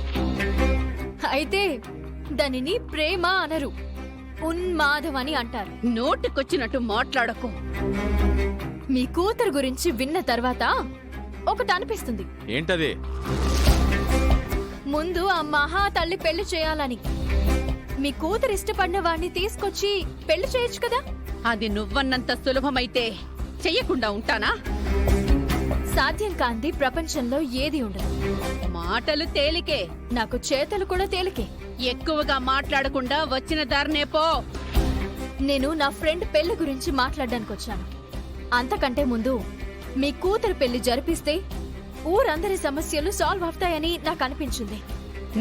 అయితే దానిని ప్రేమ అనరు, ఉన్మాదం అని అంటారు. నోటికొచ్చినట్టు మాట్లాడకు. మీ కూతురు గురించి విన్న తర్వాత ఒకటి అనిపిస్తుంది. ఏంటది? ముందు ఆ మహా తల్లి పెళ్లి చేయాలని. మీ కూతురు ఇష్టపడిన వాడిని తీసుకొచ్చి పెళ్లి చేయొచ్చు కదా. అది నువ్వన్నంత సులభమైతే చెయ్యకుండా ఉంటానా? సాధ్యం కాంది ప్రపంచంలో ఏది ఉండదు. మాటలు తేలికే, నాకు చేతలు కూడా తేలికే. ఎక్కువగా మాట్లాడకుండా వచ్చిన దారినే పో. నేను నా ఫ్రెండ్ పెళ్లి గురించి మాట్లాడడానికి వచ్చాను. అంతకంటే ముందు మీ కూతురు పెళ్లి జరిపిస్తే ఊరందరి సమస్యలు సాల్వ్ అవుతాయని నాకు అనిపించింది.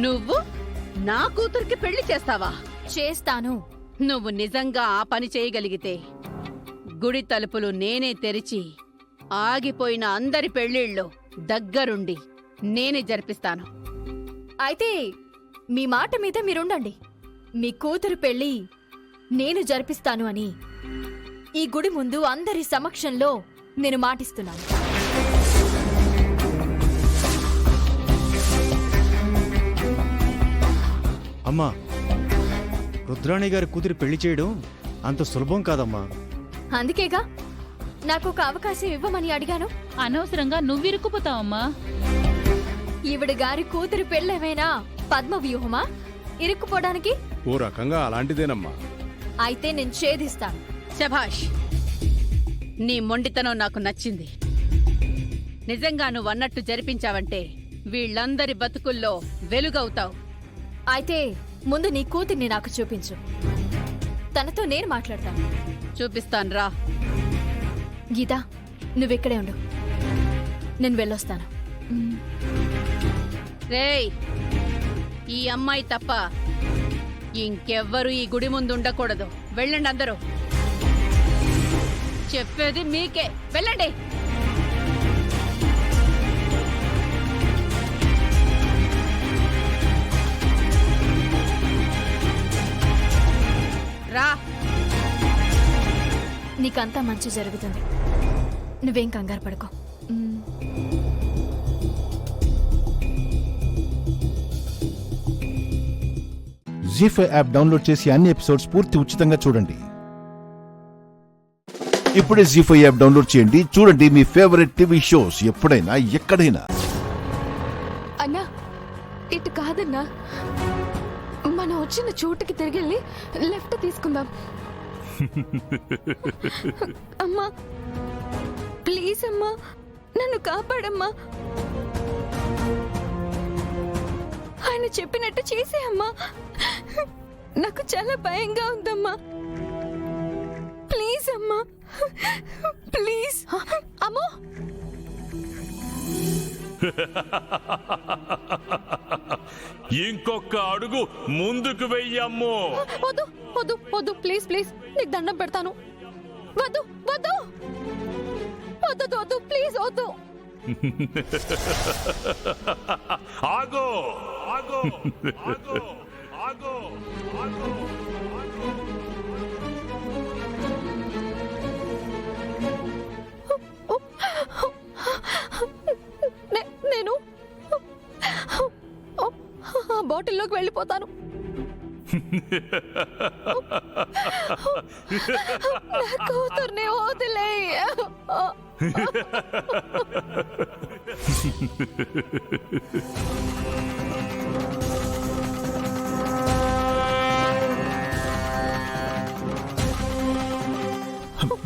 నువ్వు నా కూతురికి పెళ్లి చేస్తావా? చేస్తాను. నువ్వు నిజంగా ఆ పని చేయగలిగితే గుడి తలుపులు నేనే తెరిచి ఆగిపోయిన అందరి పెళ్లిళ్ళు దగ్గరుండి నేనే జరిపిస్తాను. అయితే మీ మాట మీద మీరుండండి. మీ కూతురు పెళ్లి నేను జరిపిస్తాను అని ఈ గుడి ముందు అందరి సమక్షంలో నేను మాటిస్తున్నాను. అమ్మా, రుద్రాణి గారి కూతురి పెళ్లి చేయడం అంత సులభం కాదమ్మా. అందుకేగా నాకు ఒక అవకాశం ఇవ్వమని అడిగాను. అనవసరంగా నువ్విరుక్కుపోతావమ్మా. ఈవిడ గారి కూతురి పెళ్ళేమైనా పద్మ వ్యూహమా ఇరుక్కుపోవడానికి? ఓ రకంగా అలాంటిదేనమ్మా. అయితే నేను ఛేదిస్తాను. శభాష్, నీ మొండితనం నాకు నచ్చింది. నిజంగా నువ్వన్నట్టు జరిపించావంటే వీళ్ళందరి బతుకుల్లో వెలుగవుతావు. అయితే ముందు నీ కూతుర్ని నాకు చూపించు, తనతో నేను మాట్లాడతాను. చూపిస్తాను రా. గీతా, నువ్వెక్కడే ఉండు, నేను వెళ్ళొస్తాను. రేయ్, ఈ అమ్మాయి తప్ప ఇంకెవ్వరూ ఈ గుడి ముందు ఉండకూడదు. వెళ్ళండి అందరూ. చెప్పేది మీకే, వెళ్ళండి. రా. నీకంతా మంచి జరుగుతుంది, నువ్వేం కంగారు పడుకో. జీ5 యాప్ డౌన్లోడ్ చేసి అన్ని ఎపిసోడ్స్ పూర్తి ఉచితంగా చూడండి. ఇప్పుడే జీ5 యాప్ డౌన్లోడ్ చేయండి, చూడండి మీ ఫేవరెట్ టీవీ షోస్ ఎప్పుడైనా ఎక్కడైనా. అన్నా, ఇటు కాదన్నా, మనం వచ్చిన చోటుకి తిరిగి లెఫ్ట్ తీసుకుందాం. అమ్మా ప్లీజ్ అమ్మా, నన్ను కాపాడమ్మా. ఆయన చెప్పినట్టు చేసేయమ్మా. నాకు చాలా భయంగా ఉందమ్మా. ప్లీజ్ అమ్మా, ప్లీజ్. అమ్మో, ఇంకొక అడుగు ముందుకు వెయ్యమ్మో. వద్దు వద్దు వద్దు, ప్లీజ్ ప్లీజ్, నీకు దండం పెడతాను. వద్దు వద్దు వద్దు వద్దు, ప్లీజ్ వద్దు. ఆగో ఆగో ఆగో ఆగో ఆగో. నేను ఆ బాటిల్లోకి వెళ్ళిపోతాను. నా కూతుర్ని వదిలే.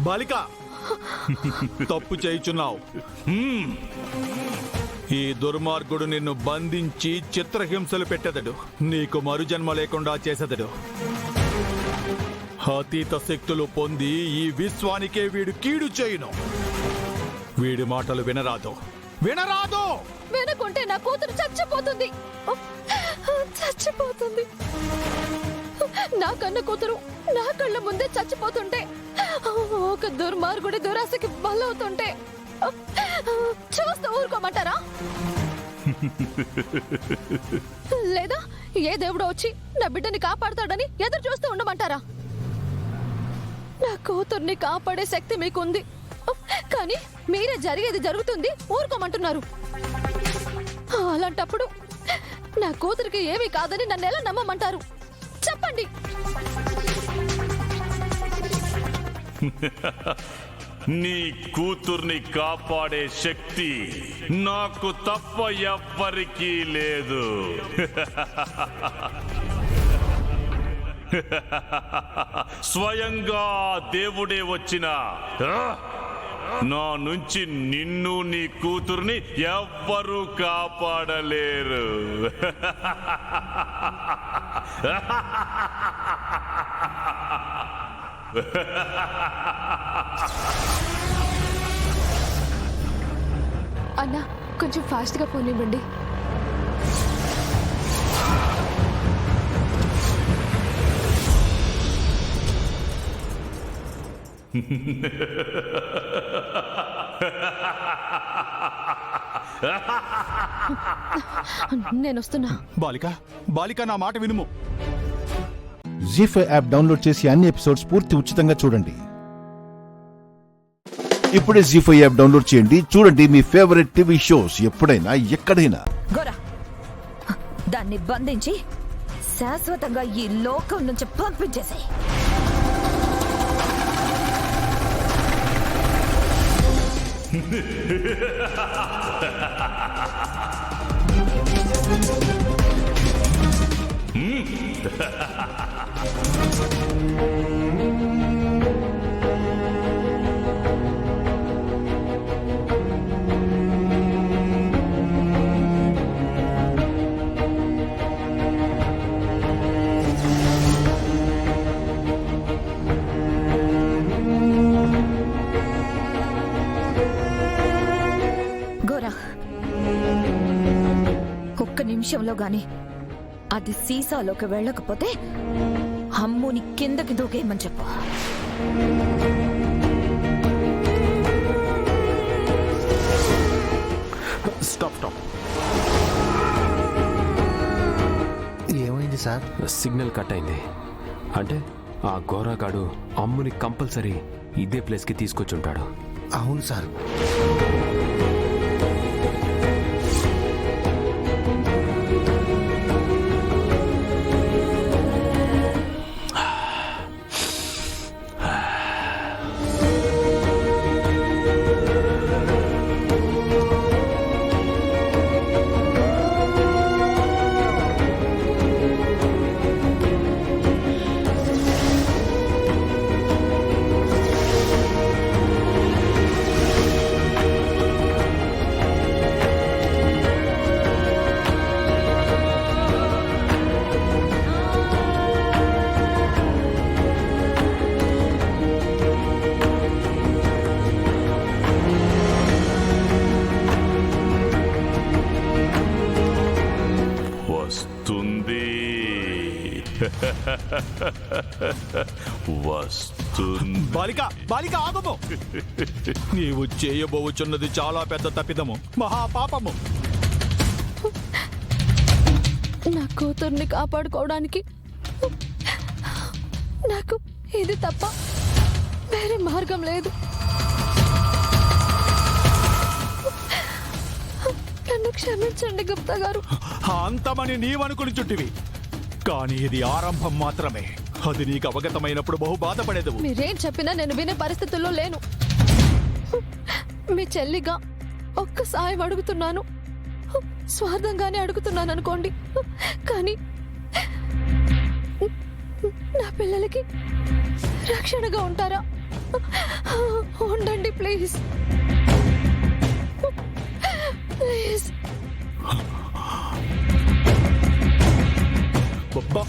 బాలిక, తప్పు చేయుచున్నావు. ఈ దుర్మార్గుడు నిన్ను బంధించి చిత్రహింసలు పెట్టెదడు, నీకు మరుజన్మ లేకుండా చేసెదడు. అతీత శక్తులు పొంది ఈ విశ్వానికే వీడు కీడు చేయును. వీడి మాటలు వినరాదు, వినరాదు. వినకుంటే నా కూతురు చచ్చిపోతుంది, చచ్చిపోతుంది. నా కన్న కూతురు నా కళ్ళ ముందే చచ్చిపోతుంటే, ఒక దుర్మార్గుడి దురాశకి బలవుతుంటే చూస్తూ ఊరుకోమంటారా? లేదా ఏ దేవుడో వచ్చి నా బిడ్డని కాపాడతాడని ఎదురు చూస్తూ ఉండమంటారా? నా కూతుర్ని కాపాడే శక్తి మీకుంది, కానీ మీరే జరిగేది జరుగుతుంది ఊరుకోమంటున్నారు. అలాంటప్పుడు నా కూతురికి ఏమీ కాదని నన్ను ఎలా నమ్మమంటారు? చెప్పండి. నీ కూతుర్ని కాపాడే శక్తి నాకు తప్ప ఎవ్వరికీ లేదు. స్వయంగా దేవుడే వచ్చిన నా నుంచి నిన్ను నీ కూతుర్ని ఎవ్వరూ కాపాడలేరు. అన్నా, కొంచెం ఫాస్ట్ గా పోనివ్వండి. నేను వస్తున్నా. బాలిక, బాలిక, నా మాట వినుము. జీ5 యాప్ డౌన్లోడ్ చేసి అన్ని ఎపిసోడ్స్ పూర్తి ఉచితంగా చూడండి. ఇప్పుడే జీ5 యాప్ డౌన్లోడ్ చేయండి, చూడండి మీ ఫేవరెట్ టీవీ షోస్ ఎప్పుడైనా ఎక్కడైనా. గోరా, దాన్ని బంధించి శాశ్వతంగా ఈ లోకం నుంచి పంపించేసాయి. గోరా, ఒక్క నిమిషంలో గాని అది సీసాలోకి వెళ్ళకపోతే అమ్ముని కిందకి దూకేయమని చెప్పు. స్టాప్. ఏమైంది సార్? సిగ్నల్ కట్ అయింది. అంటే ఆ గోరాగాడు అమ్ముని కంపల్సరీ ఇదే ప్లేస్కి తీసుకొచ్చి ఉంటాడు. అవును సార్. వస్తుంది. బాలిక ఆగము. నీవు చేయబోచున్నది చాలా పెద్ద తప్పిదము, మహాపాపము. నా కూతుర్ని కాపాడుకోవడానికి నాకు ఇది తప్ప వేరే మార్గం లేదు. నన్ను క్షమించండి గుప్తా గారు. అంతమని నీవనుకుని చుట్టివి, కానీ ఇది ఆరంభం మాత్రమే. అది నీకు అవగతమైనప్పుడు బహు బాధపడేది. మీరేం చెప్పినా నేను వినే పరిస్థితుల్లో లేను. మీ చెల్లిగా ఒక్క సాయం అడుగుతున్నాను, స్వార్థంగానే అడుగుతున్నాను అనుకోండి, కానీ నా పిల్లలకి రక్షణగా ఉంటారా? ఉండండి ప్లీజ్ ప్లీజ్.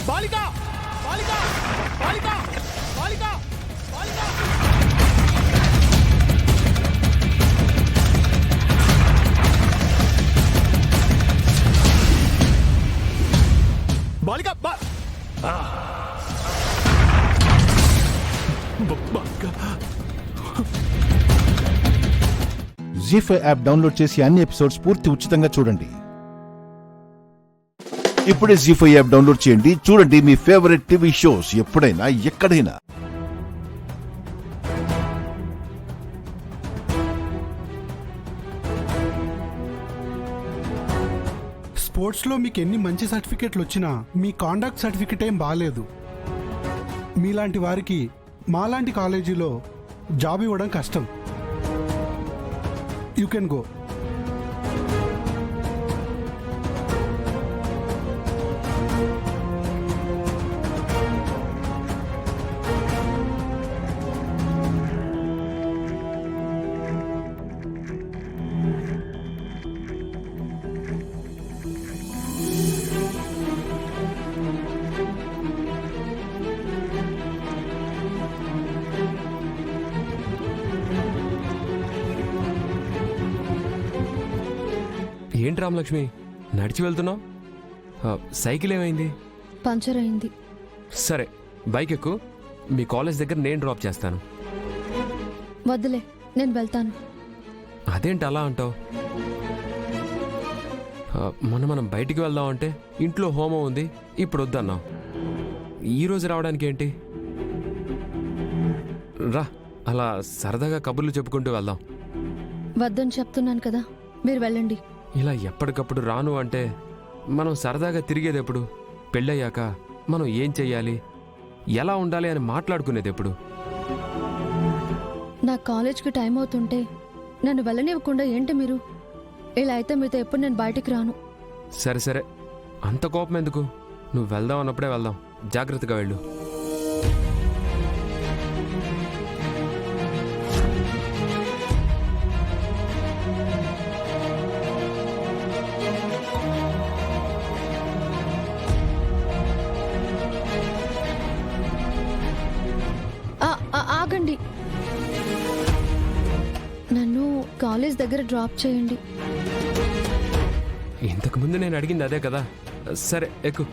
బాలిక బాలిక బాలిక బాలిక బాలిక బాలిక జీ5 యాప్ డౌన్లోడ్ చేసి అన్ని ఎపిసోడ్స్ పూర్తి ఉచితంగా చూడండి. ఇప్పుడే జీ5 యాప్ డౌన్లోడ్ చేయండి. చూడండి మీ ఫేవరెట్ టీవీ షోస్ ఎప్పుడైనా ఎక్కడైనా. స్పోర్ట్స్లో మీకు ఎన్ని మంచి సర్టిఫికెట్లు వచ్చినా మీ కాండక్ట్ సర్టిఫికెట్ ఏం బాగాలేదు. మీలాంటి వారికి మాలాంటి కాలేజీలో జాబ్ ఇవ్వడం కష్టం. You can go. ఏంటి రామలక్ష్మి నడిచి వెళ్తున్నావు? సైకిల్ ఏమైంది? పంచర్ అయింది. సరే బైక్ ఎక్కు, మీ కాలేజ్ దగ్గర నేను డ్రాప్ చేస్తాను. వద్దులే, నేను వెళ్తాను. అదేంటి అలా అంటావు? మనం బయటికి వెళ్దాం అంటే ఇంట్లో హోమం ఉంది, ఇప్పుడు వద్దన్నావు. ఈరోజు రావడానికి ఏంటి? రా, అలా సరదాగా కబుర్లు చెప్పుకుంటూ వెళ్దాం. వద్దని చెప్తున్నాను కదా, మీరు వెళ్ళండి. ఇలా ఎప్పటికప్పుడు రాను అంటే మనం సరదాగా తిరిగేది ఎప్పుడు? పెళ్ళయ్యాక మనం ఏం చెయ్యాలి, ఎలా ఉండాలి అని మాట్లాడుకునేది ఎప్పుడు? నా కాలేజ్కి టైం అవుతుంటే నన్ను వెళ్ళనివ్వకుండా ఏంటి మీరు? ఇలా అయితే మీతో ఎప్పుడు నేను బయటికి రాను. సరే సరే, అంత కోపం ఎందుకు? నువ్వు వెళ్దాం అన్నప్పుడే వెళ్దాం. జాగ్రత్తగా వెళ్ళు. ఆగండి, నన్ను కాలేజ్ దగ్గర డ్రాప్ చేయండి. ఇంతకు ముందు నేను అడిగింది అదే కదా. సరే ఎక్కు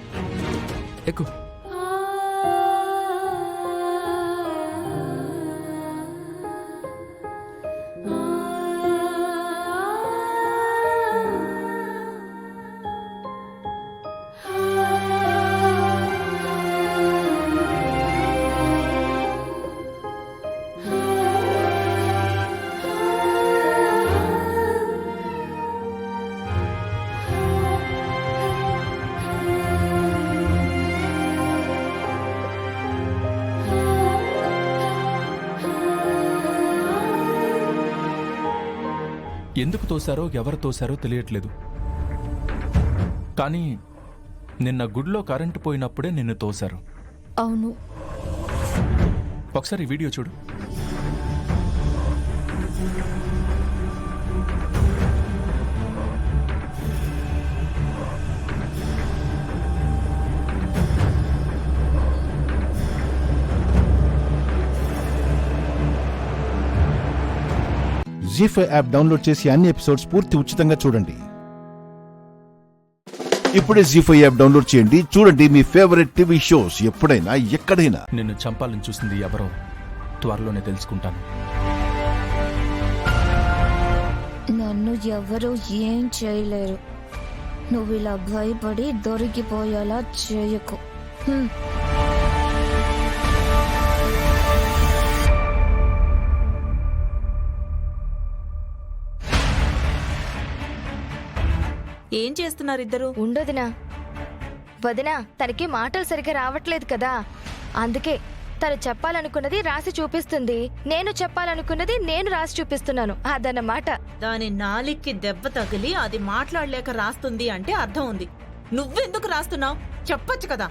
ఎక్కు. ఎందుకు తోశారో ఎవరు తోశారో తెలియట్లేదు, కానీ నిన్న గుడిలో కరెంటు పోయినప్పుడే నిన్ను తోశారు. అవును. ఒకసారి ఈ వీడియో చూడు. జీ5 యాప్ డౌన్లోడ్ చేసి అన్ని ఎపిసోడ్స్ పూర్తి ఉచితంగా చూడండి. ఇప్పుడే జీ5 యాప్ డౌన్లోడ్ చేయండి. చూడండి మీ ఫేవరెట్ టీవీ షోస్ ఎప్పుడైనా ఎక్కడైనా. నిన్ను చంపాలని చూసింది ఎవరో త్వరలోనే తెలుసుకుంటాను. నన్ను ఎవరు ఏం చేయలేరు. నువ్వు ఇలా భయపడి దొరికిపోయేలా చేయకు. ఏం చేస్తున్నారు ఇద్దరు? ఉండదునా వదినా, తనకి మాటలు సరిగ్గా రావట్లేదు కదా, అందుకే తను చెప్పాలనుకున్నది రాసి చూపిస్తుంది, నేను చెప్పాలనుకున్నది నేను రాసి చూపిస్తున్నాను, అదన్నమాట. దాని నాలిక్కి దెబ్బ తగిలి అది మాట్లాడలేక రాస్తుంది అంటే అర్థం ఉంది. నువ్వెందుకు రాస్తున్నావు? చెప్పొచ్చు కదా.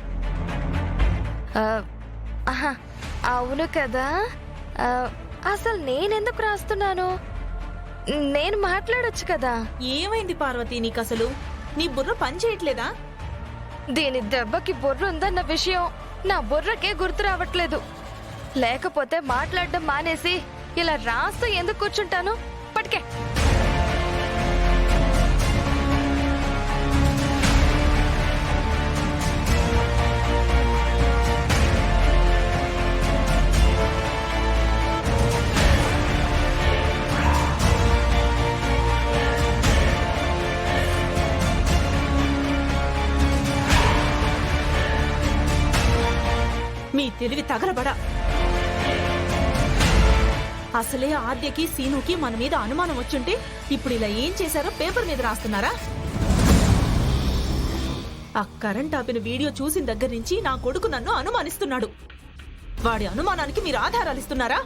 అవును కదా, అసలు నేనెందుకు రాస్తున్నాను? నేను మాట్లాడొచ్చు కదా. ఏమైంది పార్వతి నీకు? అసలు నీ బుర్ర పని చేయట్లేదా? దీని దెబ్బకి బుర్ర ఉందన్న విషయం నా బుర్రకే గుర్తు రావట్లేదు. లేకపోతే మాట్లాడడం మానేసి ఇలా రాస్తూ ఎందుకు కూర్చుంటాను? పట్టుకే. మీ తెలివి తగలబడా. అసలే ఆద్యకి సీనుకి మన మీద అనుమానం వచ్చుంటే ఇప్పుడు ఇలా ఏం చేశారో పేపర్ మీద రాస్తున్నారా? ఆ కరెంట్ ఆపిన వీడియో చూసిన దగ్గర నుంచి నా కొడుకు నన్ను అనుమానిస్తున్నాడు. వాడి అనుమానానికి మీరు ఆధారాలు ఇస్తున్నారా?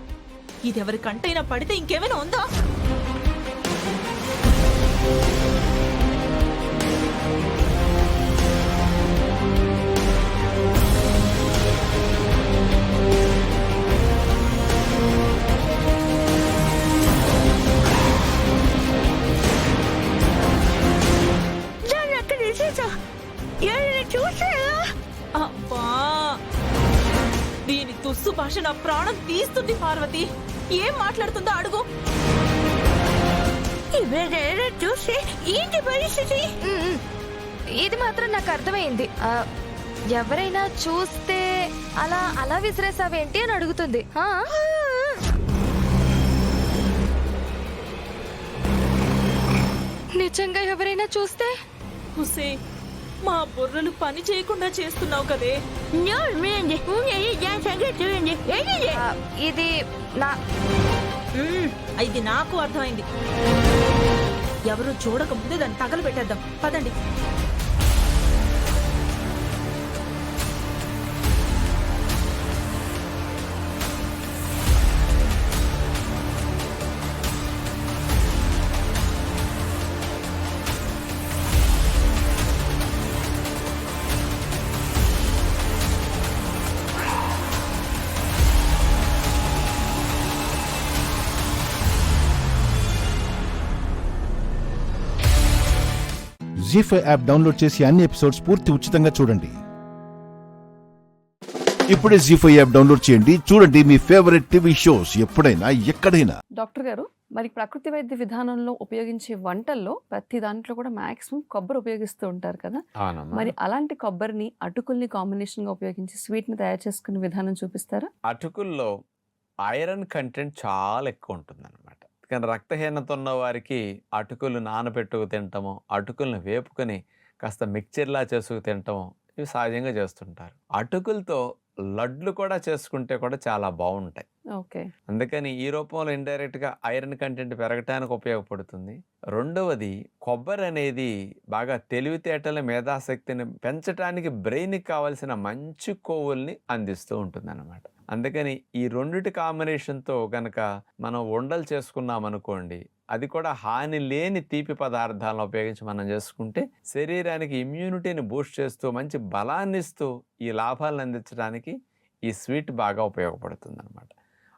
ఇదెవరికంటైనా పడితే ఇంకేమైనా ఉందా? అబ్బా, దీని తుస్సు భాష నా ప్రాణం తీస్తుంది పార్వతి. ఏం మాట్లాడుతుందో అడుగు. చూసి ఏంటి పరిస్థితి? ఇది మాత్రం నాకు అర్థమైంది. ఎవరైనా చూస్తే అలా అలా విసిరేసావేంటి అని అడుగుతుంది. నిజంగా ఎవరైనా చూస్తే? హుసే, మా బుర్రలు పని చేయకుండా చేస్తున్నావు కదే. ఇది నాకు అర్థమైంది. ఎవరు చూడక ముందే దాన్ని తగలబెట్టేద్దాం. పదండి. జీ5 యాప్ డౌన్లోడ్ చేసి అన్ని ఎపిసోడ్స్ పూర్తి ఉచితంగా చూడండి. ఇప్పుడే జీ5 యాప్ డౌన్లోడ్ చేయండి. చూడండి మీ ఫేవరెట్ టీవీ షోస్ ఎప్పుడైనా ఎక్కడైనా. డాక్టర్ గారు, మరి ప్రకృతి వైద్య విధానంలో ఉపయోగించే వంటల్లో ప్రతి దాంట్లో కూడా మాక్సిమం కొబ్బరి ఉపయోగిస్తూ ఉంటారు కదా. మరి అలాంటి కొబ్బరిని అటుకుల్ని కాంబినేషన్ గా ఉపయోగించి స్వీట్ ని తయారు చేసుకునే విధానం చూపిస్తారా? అటుకుల్లో ఐరన్ కంటెంట్ చాలా ఎక్కువ ఉంటుంది అనమాట. కానీ రక్తహీనత ఉన్న వారికి అటుకులు నానబెట్టుకు తినటము, అటుకులను వేపుకొని కాస్త మిక్చర్లా చేసుకు తినటము ఇవి సహజంగా చేస్తుంటారు. అటుకులతో లడ్లు కూడా చేసుకుంటే కూడా చాలా బాగుంటాయి. ఓకే, అందుకని ఈ రూపంలో ఇండైరెక్ట్ గా ఐరన్ కంటెంట్ పెరగటానికి ఉపయోగపడుతుంది. రెండవది, కొబ్బరి అనేది బాగా తెలివితేటల మేధాశక్తిని పెంచడానికి బ్రెయిన్కి కావాల్సిన మంచి కొవ్వుల్ని అందిస్తూ ఉంటుంది అన్నమాట. అందుకని ఈ రెండిటి కాంబినేషన్తో గనక మనం ఉండలు చేసుకున్నాం అనుకోండి, అది కూడా హాని లేని తీపి పదార్థాలను ఉపయోగించి మనం చేసుకుంటే శరీరానికి ఇమ్యూనిటీని బూస్ట్ చేస్తూ మంచి బలాన్ని ఇస్తూ ఈ లాభాలను అందించడానికి ఈ స్వీట్ బాగా ఉపయోగపడుతుంది అనమాట.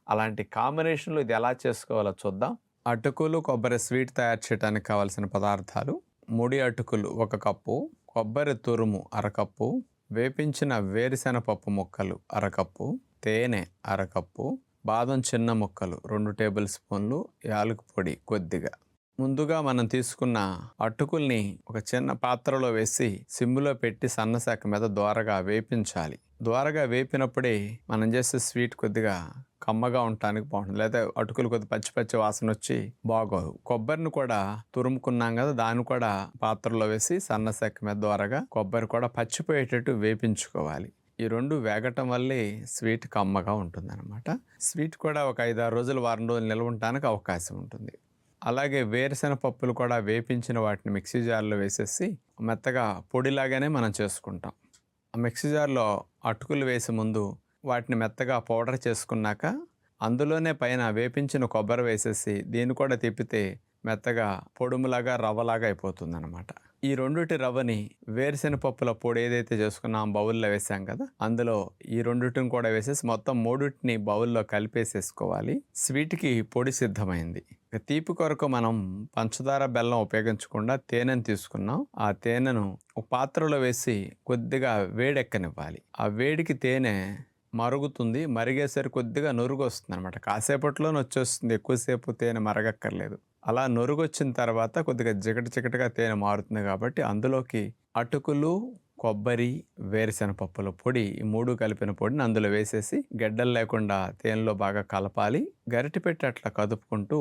అలాంటి కాంబినేషన్లో ఇది ఎలా చేసుకోవాలో చూద్దాం. అటుకులు కొబ్బరి స్వీట్ తయారు చేయడానికి కావాల్సిన పదార్థాలు: ముడి అటుకులు 1 కప్పు, కొబ్బరి తురుము 1/2 కప్పు, వేపించిన వేరుశెనగపప్పు ముక్కలు 1/2 కప్పు, తేనె 1/2 కప్పు, బాదం చిన్న ముక్కలు 2 టేబుల్ స్పూన్లు, యాలక పొడి కొద్దిగా. ముందుగా మనం తీసుకున్న అటుకుల్ని ఒక చిన్న పాత్రలో వేసి సిమ్లో పెట్టి సన్నశాఖ మీద దోరగా వేపించాలి. దోరగా వేపినప్పుడే మనం చేసే స్వీట్ కొద్దిగా కమ్మగా ఉండటానికి బాగుంటుంది. లేదా అటుకులు కొద్ది పచ్చి పచ్చి వాసన వచ్చి బాగోదు. కొబ్బరిని కూడా తురుముకున్నాం కదా, దాన్ని కూడా పాత్రలో వేసి సన్నశాఖ మీద దోరగా కొబ్బరి కూడా పచ్చిపోయేటట్టు వేపించుకోవాలి. ఈ రెండు వేగటం వల్లే స్వీట్ కమ్మగా ఉంటుంది అనమాట. స్వీట్ కూడా ఒక 5-6 రోజులు, వారం రోజులు నిల్వ ఉండటానికి అవకాశం ఉంటుంది. అలాగే వేరుశెనగ పప్పులు కూడా వేపించిన వాటిని మిక్సీ జార్లో వేసేసి మెత్తగా పొడిలాగానే మనం చేసుకుంటాం. ఆ మిక్సీ జార్లో అటుకులు వేసే ముందు వాటిని మెత్తగా పౌడర్ చేసుకున్నాక అందులోనే పైన వేపించిన కొబ్బరి వేసేసి దీన్ని కూడా తిప్పితే మెత్తగా పొడుములాగా రవ్వలాగా అయిపోతుంది అనమాట. ఈ రెండుటి రవ్వని వేరుశెనగ పప్పుల పొడి ఏదైతే చేసుకున్నాం బౌల్లో వేసాం కదా, అందులో ఈ రెండుటిని కూడా వేసేసి మొత్తం 3 బౌల్లో కలిపేసేసుకోవాలి. స్వీట్కి పొడి సిద్ధమైంది. తీపి కొరకు మనం పంచదార బెల్లం ఉపయోగించకుండా తేనెను తీసుకున్నాం. ఆ తేనెను ఒక పాత్రలో వేసి కొద్దిగా వేడెక్కనివ్వాలి. ఆ వేడికి తేనె మరుగుతుంది. మరిగేసరికి కొద్దిగా నురుగు వస్తుంది అనమాట. కాసేపట్లోనే వచ్చేస్తుంది, ఎక్కువసేపు తేనె మరగక్కర్లేదు. అలా నురుగు వచ్చిన తర్వాత కొద్దిగా చికటిగా తేనె మారుతుంది కాబట్టి అందులోకి అటుకులు, కొబ్బరి, వేరుశెనగ పప్పుల పొడి ఈ 3 కలిపిన పొడిని అందులో వేసేసి గెడ్డలు లేకుండా తేనెలో బాగా కలపాలి. గరిటె పెట్టి అట్లా కదుపుకుంటూ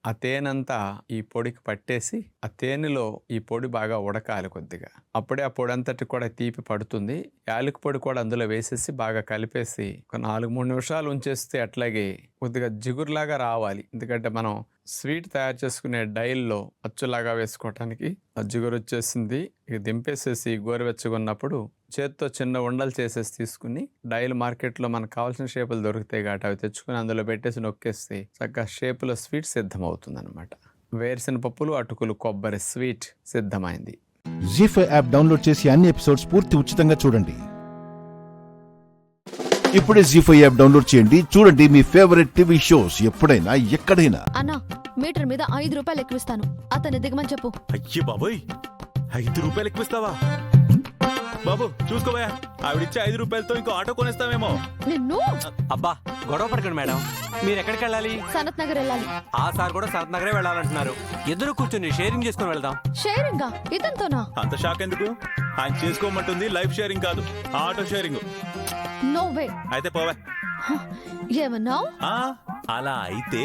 ఆ తేనెంతా ఈ పొడికి పట్టేసి ఆ తేనెలో ఈ పొడి బాగా ఉడకాలి కొద్దిగా. అప్పుడే ఆ పొడి అంతటి కూడా తీపి పడుతుంది. యాలక పొడి కూడా అందులో వేసేసి బాగా కలిపేసి ఒక 4-3 నిమిషాలు ఉంచేస్తే అట్లాగే కొద్దిగా జిగురులాగా రావాలి. ఎందుకంటే మనం స్వీట్ తయారు చేసుకునే డైల్లో అచ్చులాగా వేసుకోవటానికి ఆ జిగురు వచ్చేసింది. ఇక దింపేసేసి గోరువెచ్చగా ఉన్నప్పుడు చేత్తో చిన్న ఉండలు చేసేసి తీసుకుని డైల్ మార్కెట్లో మనకు కావాల్సిన షేపులు దొరుకుతాయి కాబట్టి అవి తెచ్చుకుని అందులో పెట్టేసి నొక్కేస్తే చక్కగా షేపులో స్వీట్ సిద్ధమవుతుంది అనమాట. వేరుశెనగ పప్పులు, అటుకులు, కొబ్బరి స్వీట్ సిద్ధమైంది. జీ5 యాప్ డౌన్లోడ్ చేసి అన్ని ఎపిసోడ్స్ పూర్తి ఉచితంగా చూడండి. ఇప్పుడే జీ5 యాప్ డౌన్లోడ్ చేయండి. చూడండి మీ ఫేవరెట్ టీవీ షోస్ ఎప్పుడైనా ఎక్కడైనా. అన్నా, మీటర్ మీద 5 రూపాయలు ఎక్కువిస్తాను, అతన్ని దిగమని చెప్పు. అయ్యే బాబోయ్, 5 రూపాయలు ఎక్కువిస్తావా? బాబు చూసుకోవా, ఆవిడిచ్చే 5 రూపాయలతో ఇంకో ఆటో కొనేస్తామేమో. నిన్ను అబ్బా గొడవ పడకండి మేడం. మీరు ఎక్కడికి వెళ్ళాలి? సనత్ నగర్ వెళ్ళాలి. ఆ సార్ కూడా సనత్ నగరే వెళ్ళాలంటున్నారు. ఇద్దరు కూర్చొని షేరింగ్ చేసుకుని వెళ్దాం. షేరింగా? ఇదంతోనా? అంత షాక్ ఎందుకు? ఆయన చేసుకోమంటుంది లైఫ్ షేరింగ్ కాదు, ఆటో షేరింగ్. No way. అయితే పోవే. ఏమన్నావు? అలా అయితే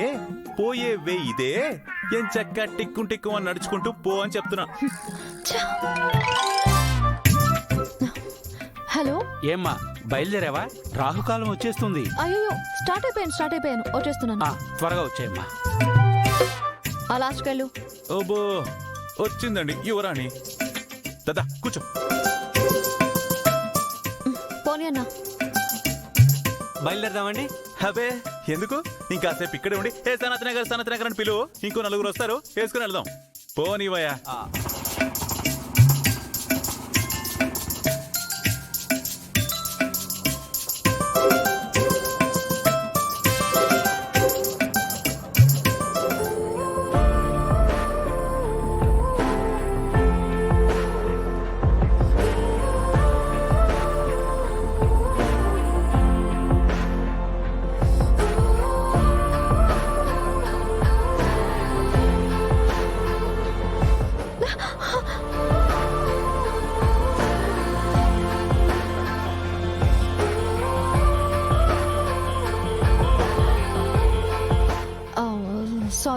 పోయే వే ఇదే. ఏం చక్క టిక్కు అని నడుచుకుంటూ పో అని చెప్తున్నా. హలో, ఏమ్మా బయలుదేరావా? రాహుకాలం వచ్చేస్తుంది. అయ్యో, స్టార్ట్ అయిపోయాను వచ్చేస్తున్నాను. త్వరగా వచ్చేయమ్మా. ఆ లాస్ట్కి వెళ్ళు. ఓబో, వచ్చిందండి యువరాణి. దాదా కూర్చో. పోనీ అన్నా. బయలుదేరదామండి. అబే ఎందుకు, ఇంకాసేపు ఇక్కడే ఉండి ఏ సనత్ నగర్ అని పిలువు. ఇంకో 4 వస్తారు, వేసుకుని వెళ్దాం. పోనీవయ్యా.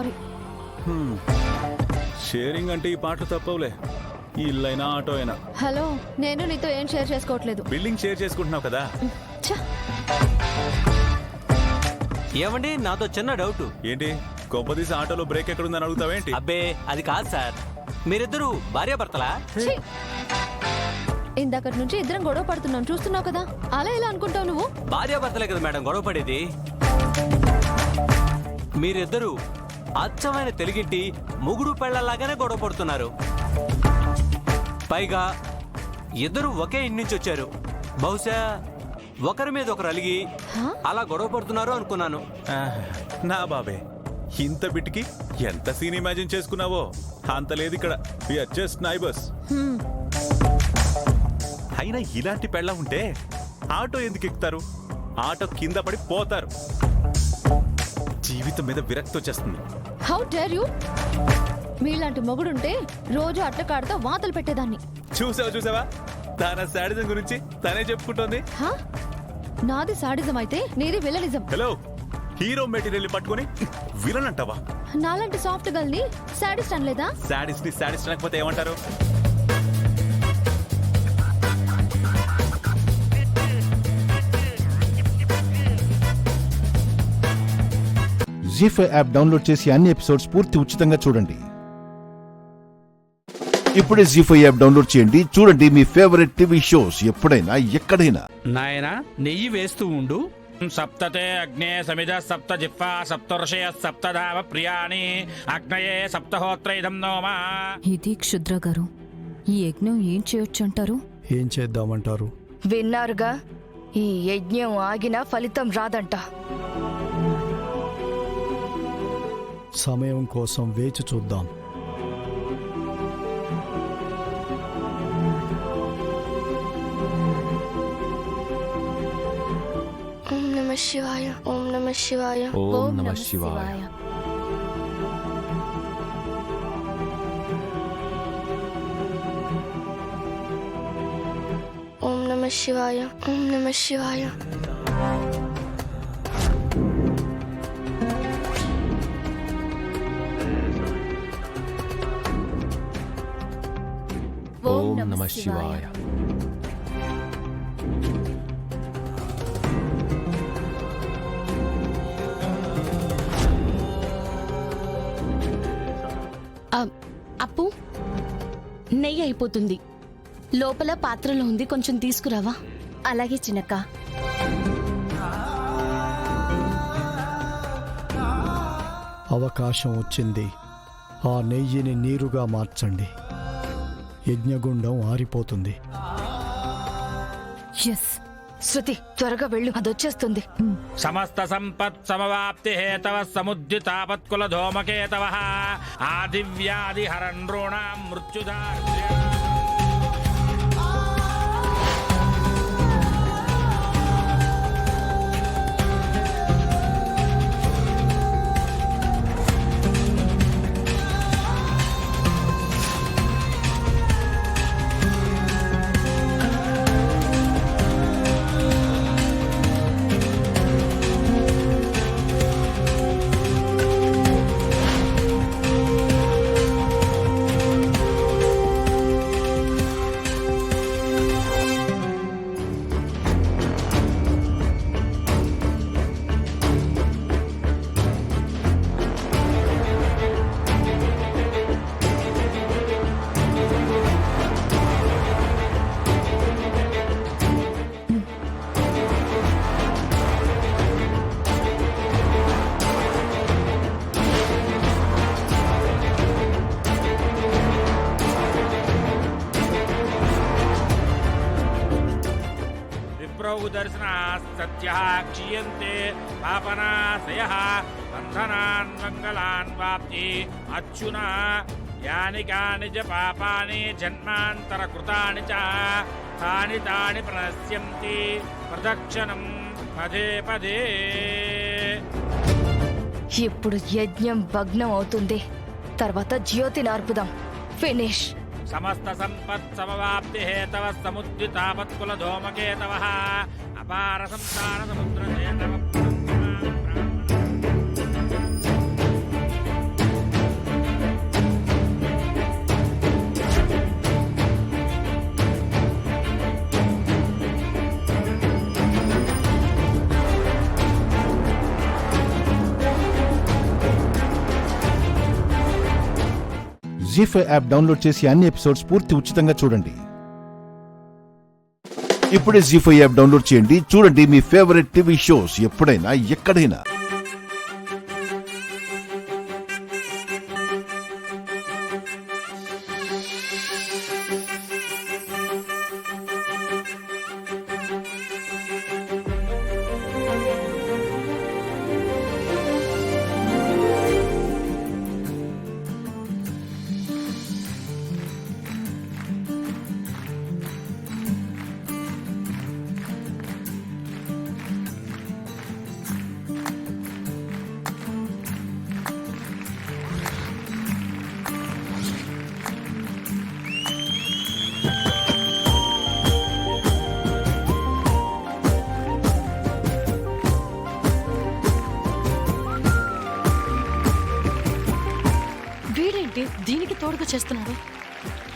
సారీ. షేరింగ్ అంటే ఈ పాటలు తప్పవులే. ఈ ఇల్లైనా ఆటో అయినా. హలో, నేను నీతో ఏం షేర్ చేసుకోవట్లేదు. బిల్డింగ్ షేర్ చేసుకుంటున్నావు కదా. ఏమండి, నాతో చిన్న డౌట్. ఏంటి, కొంపదీసి ఆటోలో బ్రేక్ ఎక్కడుందని అడుగుతావేంటి? అబ్బే అది కాదు సార్, మీరిద్దరు భార్యాభర్తలా? ఇందాకటి నుంచి ఇద్దరం గొడవ పడుతున్నాం, చూస్తున్నావు కదా. అలా ఎలా అనుకుంటావు నువ్వు? భార్యాభర్తలే కదా మేడం గొడవ పడేది. మీరిద్దరు అచ్చమైన తెలుగింటి ముగుడు పెళ్లలాగానే గొడవ పడుతున్నారు. పైగా ఇద్దరు ఒకే ఇంటి నుంచి వచ్చారు. బహుశా ఒకరి మీద ఒకరు అలిగి అలా గొడవ పడుతున్నారు అనుకున్నాను. నా బాబే, ఇంత బిట్కి ఎంత సీన్ ఇమాజిన్ చేసుకున్నావో అంత లేదు ఇక్కడ. Just neighbours. అయినా ఇలాంటి పెళ్ళ ఉంటే ఆటో ఎందుకు ఎక్కుతారు? ఆటో కింద పడి పోతారు. జీవితం మీద విరక్తి వచ్చేస్తుంది. How dare you! మీలాంటి మొగుడుంటే రోజు అట్టకాడుతో వాతలు పెట్టేదాన్ని. చూసావా తన శాడిజం గురించి తనే చెప్పుకుంటోంది. నాది సాడిజం అయితే నీది విలనిజం. హలో, హీరో మెటీరియల్ పట్టుకొని విలన్ అంటావా? నాలాంటి సాఫ్ట్ గర్ల్ ని సాడిస్ట్ అనలేదా? సాడిస్ట్ ని సాడిస్ట్ అనకపోతే ఏమంటారు? జీ5 యాప్ డౌన్లోడ్ చేసి అన్ని ఎపిసోడ్స్ పూర్తి ఉచితంగా చూడండి. ఇప్పుడే జీ5 యాప్ డౌన్లోడ్ చేయండి. చూడండి మీ ఫేవరెట్ టీవీ షోస్ ఎప్పుడైనా ఎక్కడైనా. నాయనా, నెయ్యి వేస్తూ ఉండు. సప్తతే అగ్నే సమిధ సప్త జిహ్వా సప్తర్షయ సప్తధామ ప్రియాణి అగ్నయే సప్తహోత్ర ఇదం నోమా. ఇది క్షుద్ర గారు, ఈ యజ్ఞం ఏం చేయొచ్చంటారు? ఏం చేద్దామంటారు? విన్నారుగా, ఈ యజ్ఞం ఆగినా ఫలితం రాదంట. సమయం కోసం వేచి చూద్దాం. ఓం నమః శివాయ. ఓం నమః శివాయ. ఓం నమః శివాయ. ఓం నమః శివాయ. ఓం నమః శివాయ. ఓం నమః శివాయ. అప్పు, నెయ్యి అయిపోతుంది. లోపల పాత్రలో ఉంది, కొంచెం తీసుకురావా? అలాగే చిన్నక్క. అవకాశం వచ్చింది. ఆ నెయ్యిని నీరుగా మార్చండి. యజ్ఞగుండం ఆరిపోతుంది. శృతి, త్వరగా వెళ్ళు, అదొచ్చేస్తుంది. సమస్త సంపత్ సమవాప్తి హేతవ సముద్యుతాపత్కుల ధూమకేతవ ఆదివ్యాధి హరణృణాం మృత్యుదార్య. క్షీయంతే పాపనాశయః బంధనాన్ మంగళాన్ వాప్తి అచ్యున యాని కాని చ పాపాని జన్మాంతర కృతాని చ తాని తాని ప్రణశ్యంతి ప్రదక్షిణం పదే పదే. ఇప్పుడు యజ్ఞం భగ్నం అవుతుంది. తర్వాత జ్యోతి నార్పుదాం. ఫినిష్. సమస్త సంపత్ సమవాప్తి హేతవ సముద్యుతాపత్కుల ధూమకేతవ అపార సంసార సముద్ర జీ5 యాప్ డౌన్లోడ్ చేసి అన్ని ఎపిసోడ్స్ పూర్తి ఉచితంగా చూడండి. ఇప్పుడే జీ5 యాప్ డౌన్లోడ్ చేయండి. చూడండి మీ ఫేవరెట్ టీవీ షోస్ ఎప్పుడైనా ఎక్కడైనా. దీనికి తోడుగా చేస్తున్నాడు.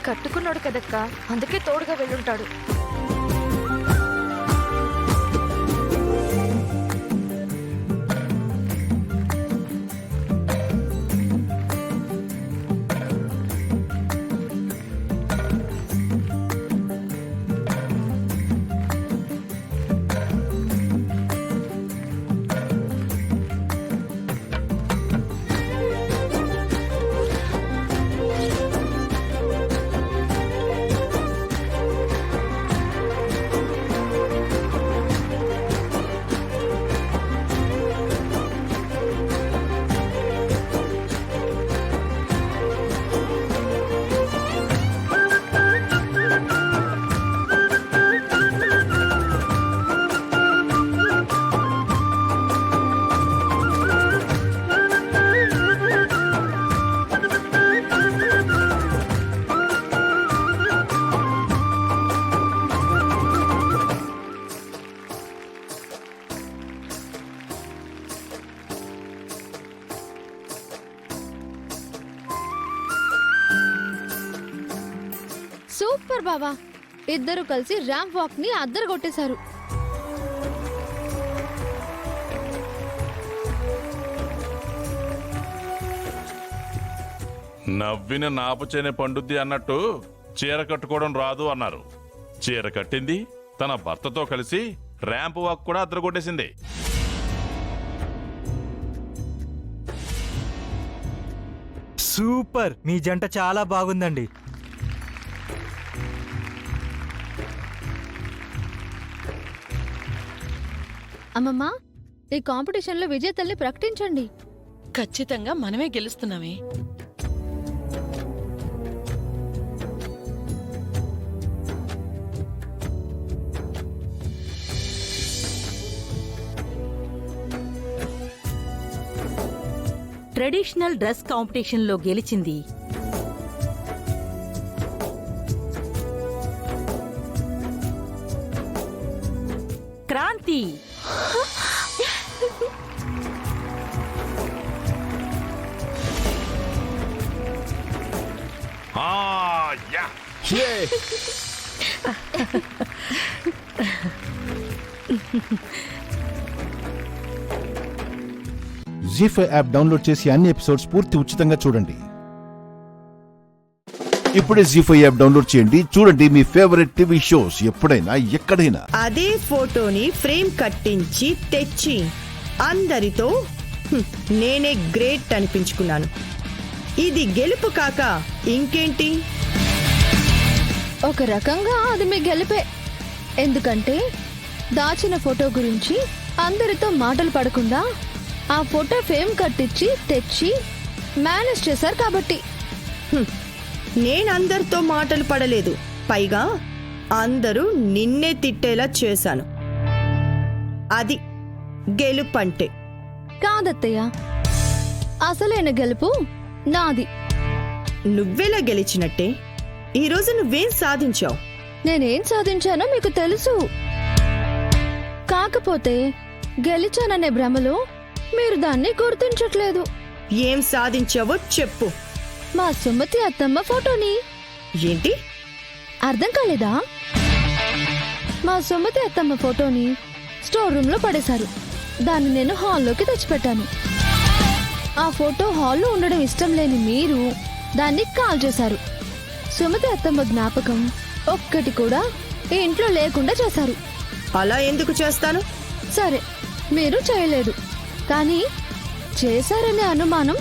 కట్టుకున్నాడు కదక్క, అందుకే తోడుగా వెళ్ళుంటాడు. సూపర్ బావా, ఇద్దరు కలిసి ర్యాంప్ వాక్ ని అద్దరు కొట్టేశారు. నవ్విన నాపచేనే పండుద్ది అన్నట్టు చీర కట్టుకోవడం రాదు అన్నారు. చీర కట్టింది, తన భర్తతో కలిసి ర్యాంప్ వాక్ కూడా అద్దరగొట్టేసింది. సూపర్, మీ జంట చాలా బాగుందండి. అమ్మమ్మ, ఈ కాంపిటీషన్ లో విజేతల్ని ప్రకటించండి. ఖచ్చితంగా మనమే గెలుస్తున్నామే. ట్రెడిషనల్ డ్రెస్ కాంపిటీషన్ లో గెలిచింది క్రాంతి. జీ5 యాప్ డౌన్లోడ్ చేసి అన్ని ఎపిసోడ్స్ పూర్తి ఉచితంగా చూడండి. ఇప్పుడే జీ5 యాప్ డౌన్లోడ్ చేయండి. చూడండి మీ ఫేవరెట్ టీవీ షోస్ ఎప్పుడైనా ఎక్కడైనా. అదే ఫోటోని ఫ్రేమ్ కట్టించి తెచ్చి అందరితో నేనే గ్రేట్ అనిపించుకున్నాను. ఇది గెలుపు కాక ఇంకేంటి? ఒక రకంగా అది మీ గెలిపే. ఎందుకంటే దాచిన ఫోటో గురించి అందరితో మాటలు పడకుండా ఆ ఫోటో ఫ్రేమ్ కట్టించి తెచ్చి మేనేజ్ చేశారు కాబట్టి. నేనందరితో మాటలు పడలేదు, పైగా అందరూ నిన్నే తిట్టేలా చేశాను. అది గెలుపంటే. కాదత్తయ్య, అసలైన గెలుపు నాది. నువ్వెలా గెలిచినట్టే? ఈరోజు నువ్వేం సాధించావు? నేనేం సాధించానో మీకు తెలుసు. కాకపోతే గెలిచాననే భ్రమలో మీరు దాన్ని గుర్తించట్లేదు. ఏం సాధించావో చెప్పు. మా సుమతి అత్తమ్మ ఫోటోని. ఏంటి? అర్థం కాలేదా? మా సుమతి అత్తమ్మ ఫోటోని స్టోర్ రూమ్ లో పడేశారు. దాన్ని నేను హాల్లోకి తెచ్చిపెట్టాను. ఆ ఫోటో హాల్లో ఉండడం ఇష్టం లేని మీరు దాన్ని కాల్ చేశారు. సుమతి అత్తమ్మ జ్ఞాపకం ఒక్కటి కూడా ఈ ఇంట్లో లేకుండా చేశారు. అలా ఎందుకు చేస్తాను? సరే, మీరు చేయలేదు, కానీ చేశారనే అనుమానం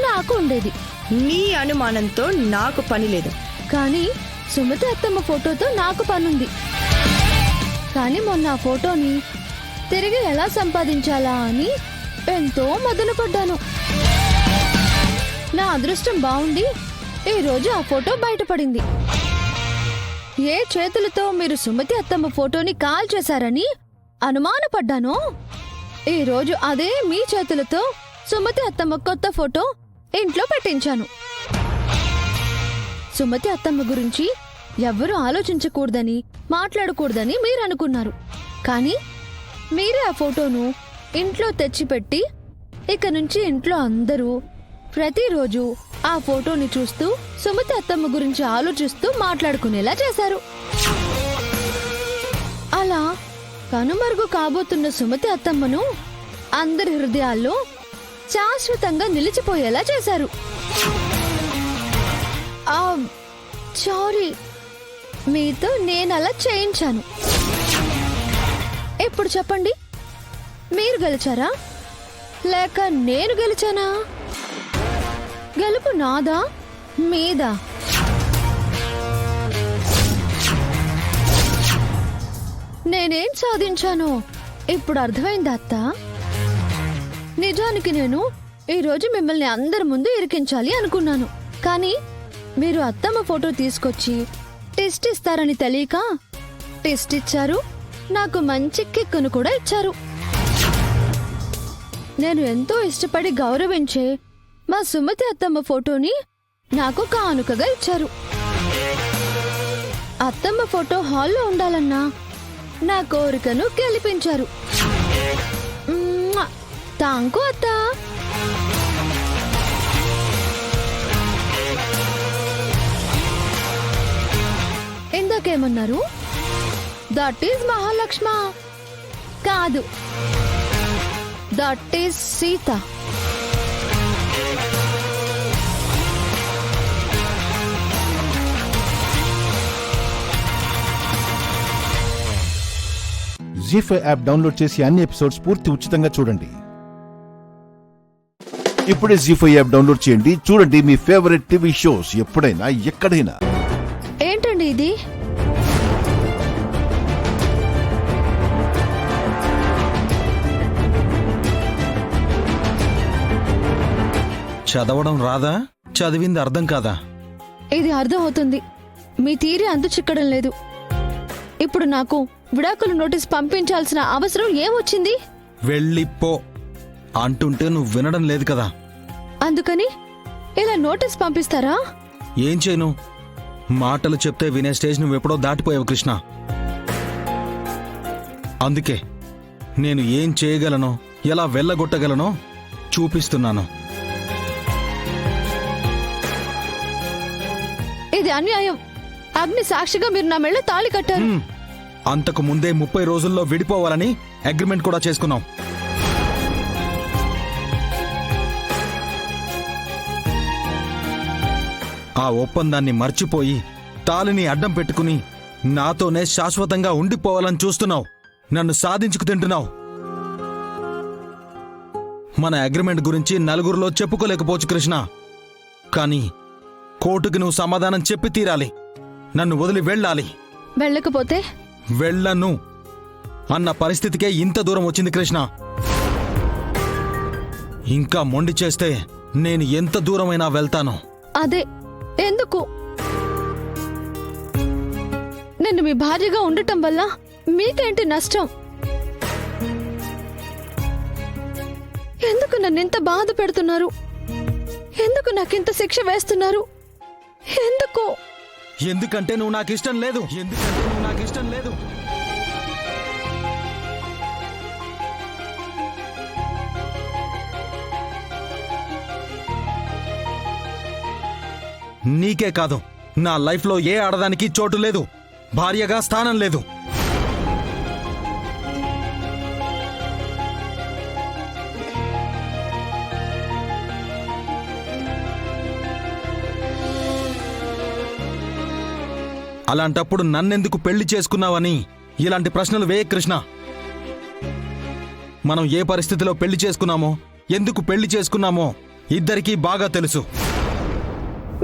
నాకు ఉండేది. నీ అనుమానంతో నాకు పని లేదు. కానీ సుమతి అత్తమ్మ ఫోటోతో నాకు పనుంది. కానీ మొన్న ఆ ఫోటోని తిరిగి ఎలా సంపాదించాలా అని ఎంతో మదనపడ్డాను. నా అదృష్టం బాగుండి ఈరోజు ఆ ఫోటో బయటపడింది. ఏ చేతులతో మీరు సుమతి అత్తమ్మ ఫోటోని కాల్ చేశారని అనుమానపడ్డానో, ఈరోజు అదే మీ చేతులతో సుమతి అత్తమ్మ కొత్త ఫోటో ఇంట్లో పెట్టించాను. సుమతి అత్తమ్మ గురించి ఎవ్వరూ ఆలోచించకూడదని, మాట్లాడకూడదని మీరు అనుకున్నారు. కానీ మీరే ఆ ఫోటోను ఇంట్లో తెచ్చిపెట్టి ఇక నుంచి ఇంట్లో అందరూ ప్రతిరోజు ఆ ఫోటోని చూస్తూ సుమతి అత్తమ్మ గురించి ఆలోచిస్తూ మాట్లాడుకునేలా చేశారు. అలా కనుమరుగు కాబోతున్న సుమతి అత్తమ్మను అందరి హృదయాల్లో శాశ్వతంగా నిలిచిపోయేలా చేశారు. సారీ, మీతో నేనలా చేయించాను. ఇప్పుడు చెప్పండి, మీరు గెలిచారా లేక నేను గెలిచానా? గెలుపు నాదా మీదా? నేనేం సాధించానో ఇప్పుడు అర్థమైంది అత్త. నిజానికి నేను ఈరోజు మిమ్మల్ని అందరి ముందు ఇరికించాలి అనుకున్నాను. కానీ మీరు అత్తమ్మ ఫోటో తీసుకొచ్చి టెస్ట్ ఇస్తారని తెలియక టెస్ట్ ఇచ్చారు. నాకు మంచి కిక్కును కూడా ఇచ్చారు. నేను ఎంతో ఇష్టపడి గౌరవించే మా సుమతి అత్తమ్మ ఫోటోని నాకు కానుకగా ఇచ్చారు. అత్తమ్మ ఫోటో హాల్లో ఉండాలన్నా నా కోరికను గెలిపించారు. థాంకు అత్త. ఇందాకేమన్నారు? దట్ ఈజ్ మహాలక్ష్మ కాదు, that is Sita. Zee five app download చేసి అన్ని ఎపిసోడ్స్ పూర్తి ఉచితంగా చూడండి. ఇప్పుడే జీ5 యాప్ డౌన్లోడ్ చేయండి. చూడండి మీ ఫేవరెట్ టీవీ షోస్ ఎప్పుడైనా ఎక్కడైనా. ఏంటండి ఇది? చదవడం రాదా? చదివింది అర్థం కాదా? ఇది అర్థం అవుతుంది, మీ తీరి అంతు చిక్కడం లేదు. ఇప్పుడు నాకు విడాకుల నోటీస్ పంపించాల్సిన అవసరం ఏమొచ్చింది? వెళ్ళిపో అంటుంటే నువ్వు వినడం లేదు కదా. అందుకని ఇలా నోటీస్ పంపిస్తారా? ఏం చేయను? మాటలు చెప్తే వినే స్టేజ్ నువ్వెప్పుడో దాటిపోయావు కృష్ణ. అందుకే నేను ఏం చేయగలనో, ఎలా వెళ్ళగొట్టగలనో చూపిస్తున్నాను. ఇది అన్యాయం. అగ్ని సాక్షిగా మీరు నా మెళ్ళ తాళి కట్టారు. అంతకు ముందే 30 రోజుల్లో విడిపోవాలని అగ్రిమెంట్ కూడా చేసుకున్నాం. ఆ ఒప్పందాన్ని మర్చిపోయి తాళిని అడ్డం పెట్టుకుని నాతోనే శాశ్వతంగా ఉండిపోవాలని చూస్తున్నావు. నన్ను సాధించుకు తింటున్నావు. మన అగ్రిమెంట్ గురించి నలుగురిలో చెప్పుకోలేకపోవచ్చు కృష్ణ, కానీ కోర్టుకి నువ్వు సమాధానం చెప్పి తీరాలి. నన్ను వదిలి వెళ్ళాలి. వెళ్ళకపోతే? వెళ్ళను అన్న పరిస్థితికే ఇంత దూరం వచ్చింది కృష్ణ. ఇంకా మొండి చేస్తే నేను ఎంత దూరమైనా వెళ్తాను. అదే ఎందుకు? నేను మీ భార్యగా ఉండటం వల్ల మీకేంటి నష్టం? ఎందుకు నన్ను ఇంత బాధ పెడుతున్నారు? ఎందుకు నాకింత శిక్ష వేస్తున్నారు? ఎందుకు? ఎందుకంటే నువ్వు నాకు ఇష్టం లేదు. ఎందుకంటే నువ్వు నాకు ఇష్టం లేదు. నీకే కాదు, నా లైఫ్లో ఏ ఆడదానికి చోటు లేదు, భార్యగా స్థానం లేదు. అలాంటప్పుడు నన్నెందుకు పెళ్లి చేసుకున్నావని ఇలాంటి ప్రశ్నలు వేయ కృష్ణ. మనం ఏ పరిస్థితిలో పెళ్లి చేసుకున్నామో, ఎందుకు పెళ్లి చేసుకున్నామో ఇద్దరికీ బాగా తెలుసు.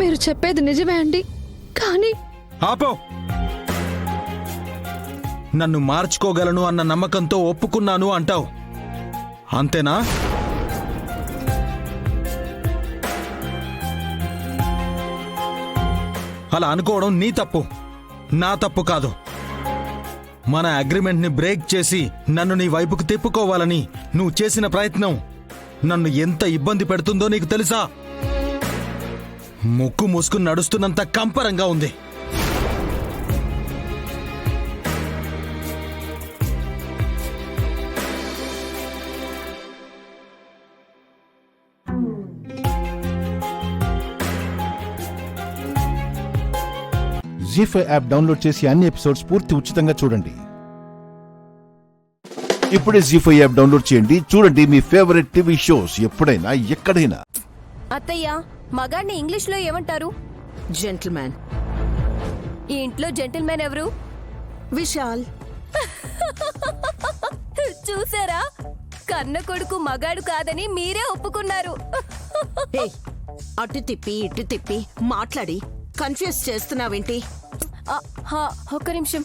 మీరు చెప్పేది నిజమే అండి, కానీ ఆపో. నన్ను మార్చుకోగలను అన్న నమ్మకంతో ఒప్పుకున్నాను అంటావు, అంతేనా? అలా అనుకోవడం నీ తప్పు, నా తప్పు కాదు. మన అగ్రిమెంట్ ని బ్రేక్ చేసి నన్ను నీ వైపుకు తిప్పుకోవాలని నువ్వు చేసిన ప్రయత్నం నన్ను ఎంత ఇబ్బంది పెడుతుందో నీకు తెలుసా? ముక్కు మూసుకుని నడుస్తున్నంత కంపరంగా ఉంది. జీ5 యాప్ డౌన్లోడ్ చేసి అన్ని ఎపిసోడ్స్ పూర్తి ఉచితంగా చూడండి. ఇప్పుడే జీ5 యాప్ డౌన్లోడ్ చేయండి, చూడండి మీ ఫేవరెట్ టీవీ షోస్ ఎప్పుడైనా ఎక్కడైనా. అత్తయ్య, మగాడిని ఇంగ్లీష్ లో ఏమంటారు? జెంటిల్మ్యాన్. ఈ ఇంట్లో జెంటిల్మెన్ ఎవరు? విశాల్. చూసారా, కన్న కొడుకు మగాడు కాదని మీరే ఒప్పుకున్నారు. అటు తిప్పి ఇటు తిప్పి మాట్లాడి కన్ఫ్యూజ్ చేస్తున్నావేంటి? ఒక్క నిమిషం.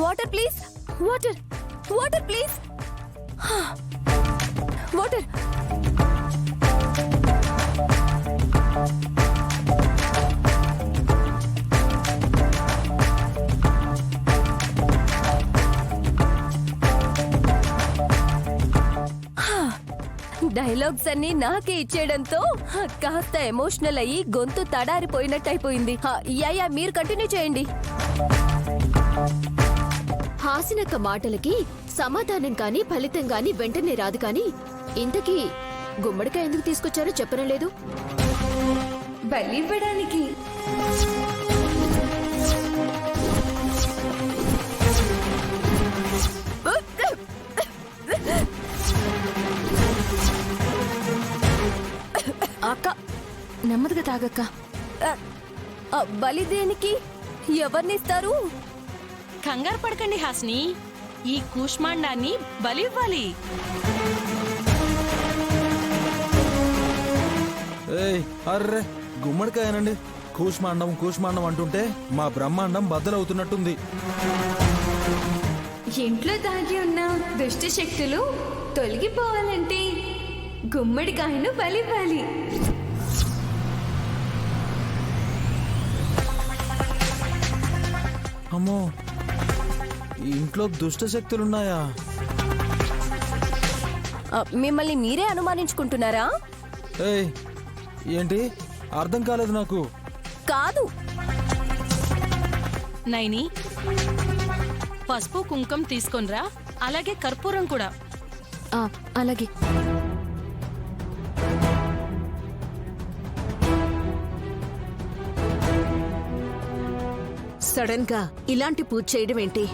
Water please, water, water please, water. Dialogues అన్ని నాకే ఇచ్చేయడంతో కాస్త ఎమోషనల్ అయ్యి గొంతు తడారిపోయినట్టయిపోయింది. యా మీరు కంటిన్యూ చేయండి. హాసినక్క మాటలకి సమాధానం కాని ఫలితం గాని వెంటనే రాదు. కాని ఇంతకీ గుమ్మడికాయ ఎందుకు తీసుకొచ్చారో చెప్పడం లేదు. బలివ్వడానికి. అక్క, నెమ్మదిగా తాగక్క. బలి దేనికి? ఎవరినిస్తారు? కంగారు పడకండి హాసిని, ఈ కూష్మాండాన్ని బలి ఇవ్వాలి. అర్రే, గుమ్మడికాయనండి. కూష్మాండం కూష్మాండం అంటుంటే మా బ్రహ్మాండం బద్దలవుతున్నట్టుంది. ఇంట్లో దాగి ఉన్న దుష్ట శక్తులు తొలగిపోవాలంటే గుమ్మడికాయను బలివ్వాలి. అమ్మో, ఇంట్లో దుష్ట శక్తులున్నాయా? మిమ్మల్ని మీరే అనుమానించుకుంటున్నారా? ఏంటి అర్థం కాలేదు నాకు. కాదు, నైని, పసుపు కుంకం తీసుకొనిరా, అలాగే కర్పూరం కూడా. అలాగే. సడన్ గా ఇలాంటి పూజ చేయడం ఏంటి?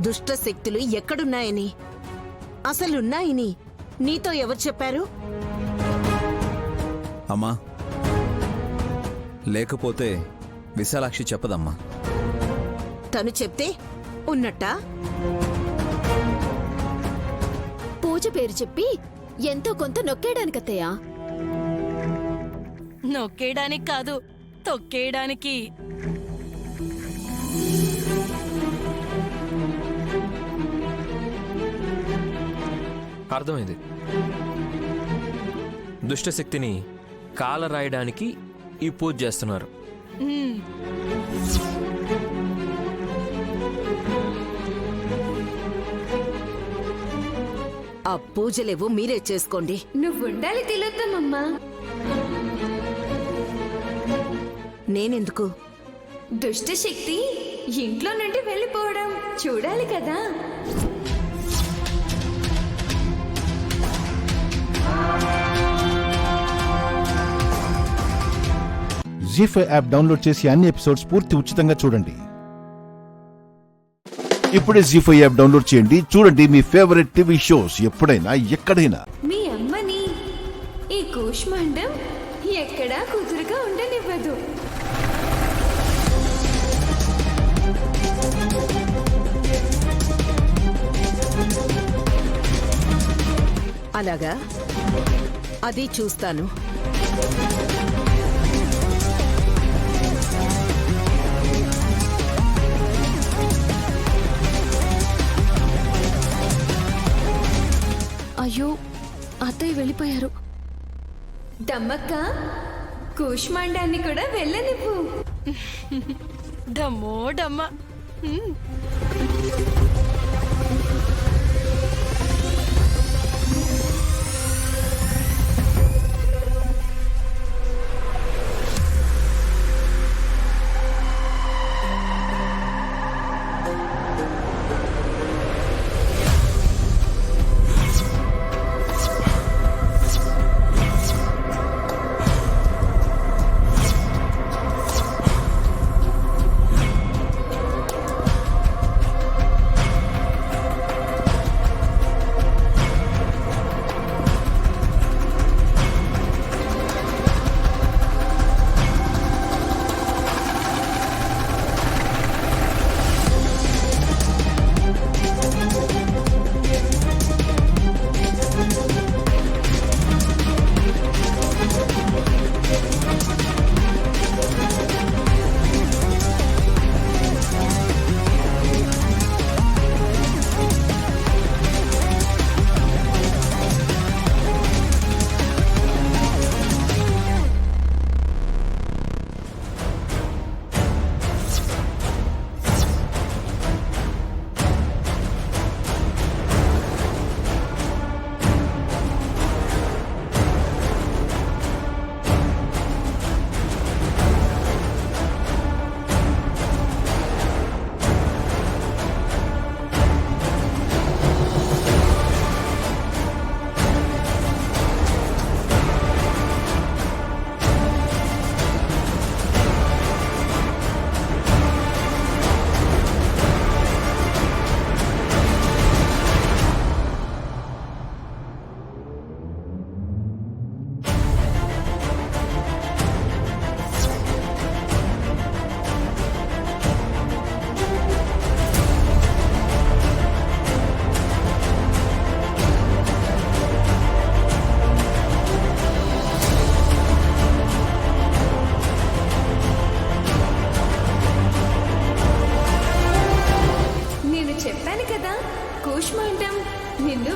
దుష్ట శక్తులు ఎక్కడున్నాయని, అసలున్నాయని నీతో ఎవరు చెప్పారు? అమ్మా, లేకపోతే విశాలాక్షి చెప్పదమ్మా. తను చెప్తే ఉన్నట్టా? పూజ పేరు చెప్పి ఎంతో కొంత నొక్కేయడానికత్తయ్యా. నొక్కేయడానికి కాదు, తొక్కేయడానికి. అర్థమైంది. దుష్టశక్తిని కాల రాయడానికి ఈ పూజ చేస్తున్నారు. ఆ పూజలేవో మీరే చేసుకోండి. నువ్వుండాలి తిలోత్తమమ్మా. నేనెందుకు? దుష్ట శక్తి ఇంట్లో నుండి వెళ్ళిపోవడం చూడాలి కదా. జీ5 యాప్ డౌన్లోడ్ చేసి అన్ని ఎపిసోడ్స్ పూర్తి ఉచితంగా చూడండి. ఇప్పుడే జీ5 యాప్ డౌన్లోడ్ చేయండి, చూడండి మీ ఫేవరెట్ టీవీ షోస్ ఎప్పుడైనా ఎక్కడైనా. మీ అమ్మని ఈ కూష్మాండం ఎక్కడా కుదురుగా ఉండనివ్వదు. అలాగా, అది చూస్తాను. అయ్యో, అత్తయ్య వెళ్ళిపోయారు. దమ్మక్క, కూష్మాండాన్ని కూడా వెళ్ళనివ్వు. డమ్మో డమ్మ.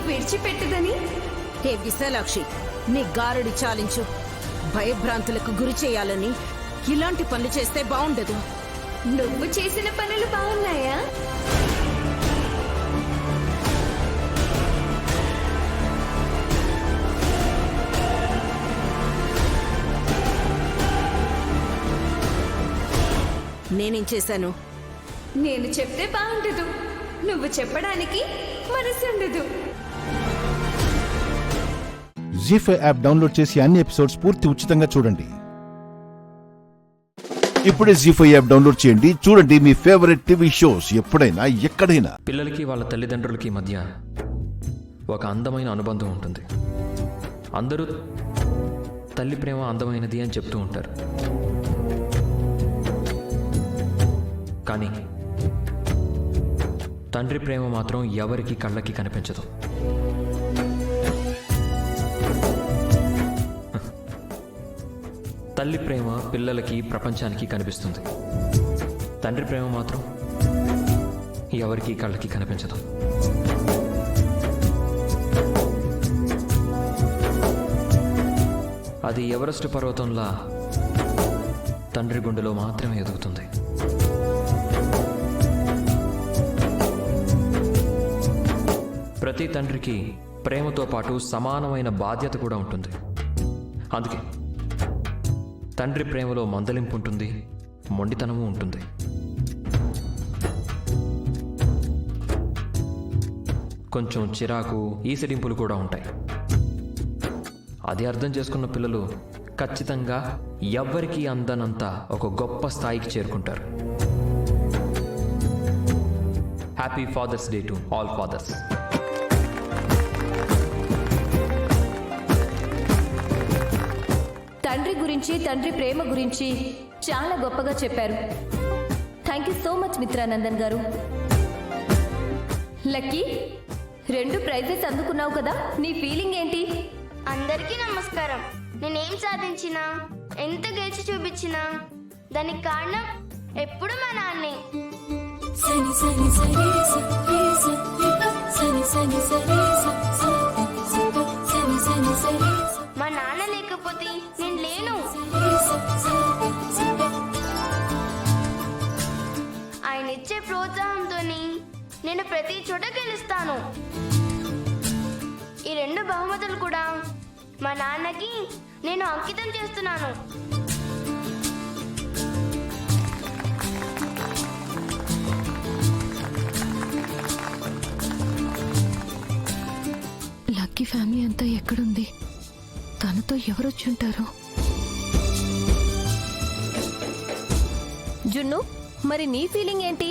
విడిచిపెట్టదని. హే విశాలాక్షి, నీ గారడి చాలించు. భయభ్రాంతులకు గురి చేయాలని ఇలాంటి పనులు చేస్తే బాగుండదు. నువ్వు చేసిన పనులు బాగున్నాయా? నేనేం చేశాను? నేను చెప్తే బాగుండదు, నువ్వు చెప్పడానికి మనసుండదు. జీ5 యాప్ డౌన్లోడ్ చేసి అన్ని ఎపిసోడ్స్ పూర్తి ఉచితంగా చూడండి. ఇప్పుడే జీ5 యాప్ డౌన్లోడ్ చేయండి, చూడండి మీ ఫేవరెట్ టీవీ షోస్ ఎప్పుడైనా ఎక్కడైనా. పిల్లలకి వాళ్ళ తల్లిదండ్రులకి మధ్య ఒక అందమైన అనుబంధం ఉంటుంది. అందరూ తల్లి ప్రేమ అందమైనది అని చెప్తూ ఉంటారు. కానీ తండ్రి ప్రేమ మాత్రం ఎవరికి కళ్ళకి కనిపించదు. తల్లి ప్రేమ పిల్లలకి ప్రపంచానికి కనిపిస్తుంది. తండ్రి ప్రేమ మాత్రం ఎవరికి కళ్ళకి కనిపించదు. అది ఎవరెస్ట్ పర్వతంలా తండ్రి గుండెలో మాత్రమే ఎదుగుతుంది. ప్రతి తండ్రికి ప్రేమతో పాటు సమానమైన బాధ్యత కూడా ఉంటుంది. అందుకే తండ్రి ప్రేమలో మందలింపు ఉంటుంది, మొండితనము ఉంటుంది. కొంచెం చిరాకు, ఈసడింపులు కూడా ఉంటాయి. అది అర్థం చేసుకున్న పిల్లలు ఖచ్చితంగా ఎవ్వరికీ అందనంత ఒక గొప్ప స్థాయికి చేరుకుంటారు. Happy father's day to all fathers. తండ్రి గురించి, తండ్రి ప్రేమ గురించి చాలా గొప్పగా చెప్పారు. Thank thank you so much Mitranandan గారు. లక్కీ, 2 ప్రైజెస్ అందుకున్నావు కదా, నీ ఫీలింగ్ ఏంటి? అందరికీ నమస్కారం. నేనేం సాధించినా, ఎంత గెలిచి చూపించినా దానికి కారణం ఎప్పుడు మా నాన్నే. మా నాన్న లేకపోతే నేను లేను. ఆయన ఇచ్చే ప్రోత్సాహంతోని నేను ప్రతి చోట గెలుస్తాను. ఈ 2 బహుమతులు కూడా మా నాన్నకి నేను అంకితం చేస్తున్నాను. లక్కీ ఫ్యామిలీ అంతా ఎక్కడుంది? తనతో ఎవరొచ్చుంటారు? జున్ను, మరి నీ ఫీలింగ్ ఏంటి?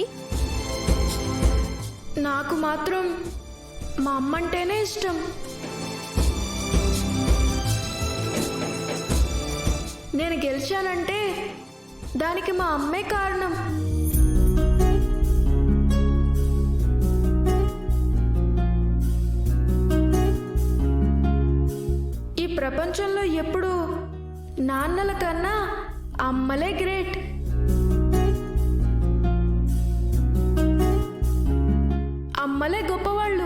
నాకు మాత్రం మా అమ్మంటేనే ఇష్టం. నేను గెలిచానంటే దానికి మా అమ్మే కారణం. ఈ ప్రపంచంలో ఎప్పుడు నాన్నల కన్నా అమ్మలే గ్రేట్. అమ్మలే గొప్పవాళ్ళు.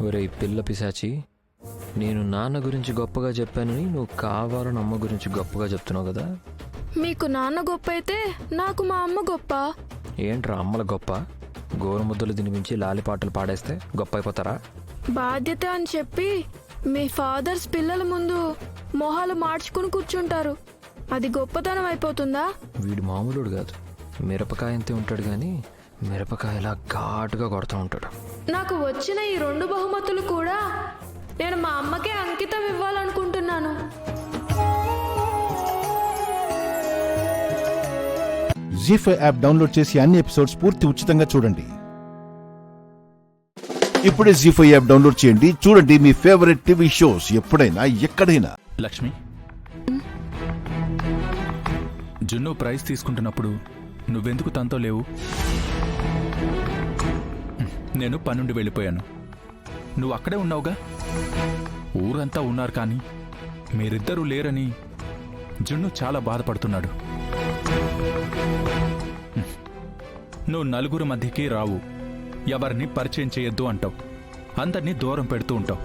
ఒరే పిల్ల పిశాచి, నేను నాన్న గురించి గొప్పగా చెప్పానని నువ్వు కావాలని అమ్మ గురించి గొప్పగా చెప్తున్నావు కదా. మీకు నాన్న గొప్ప అయితే నాకు మా అమ్మ గొప్ప. ఏంట్రా అమ్మల గొప్ప? గోరుముద్దలు తినిపించి లాలిపాటలు పాడేస్తే గొప్ప అయిపోతారా? బాధ్యత అని చెప్పి మీ ఫాదర్స్ పిల్లల ముందు మొహాలు మార్చుకుని కూర్చుంటారు. అది గొప్పతనం అయిపోతుందా? వీడు మామూలుడు కాదు, మిరపకాయ అంతే ఉంటాడు కానీ మిరపకాయలా ఘాటుగా కొడుతూ ఉంటాడు. నాకు వచ్చిన ఈ 2 బహుమతులు కూడా నేను మా అమ్మకే అంకితం ఇవ్వాలనుకుంటున్నాను. జీ5 యాప్ డౌన్లోడ్ చేసి అన్ని ఎపిసోడ్స్ పూర్తి ఉచితంగా చూడండి. ఇప్పుడే జీ5 యాప్ డౌన్లోడ్ చేయండి. చూడండి మీ ఫేవరెట్ టీవీ షోస్ ఎప్పుడైనా ఎక్కడైనా. లక్ష్మి, జున్ను ప్రైజ్ తీసుకుంటున్నప్పుడు నువ్వెందుకు తనతో లేవు? నేను పనుండి వెళ్ళిపోయాను. నువ్వు అక్కడే ఉన్నావుగా. ఊరంతా ఉన్నారు కానీ మీరిద్దరూ లేరని జున్ను చాలా బాధపడుతున్నాడు. నువ్వు నలుగురు మధ్యకి రావు, ఎవరిని పరిచయం చేయొద్దు అంటావు, అందరినీ దూరం పెడుతూ ఉంటావు.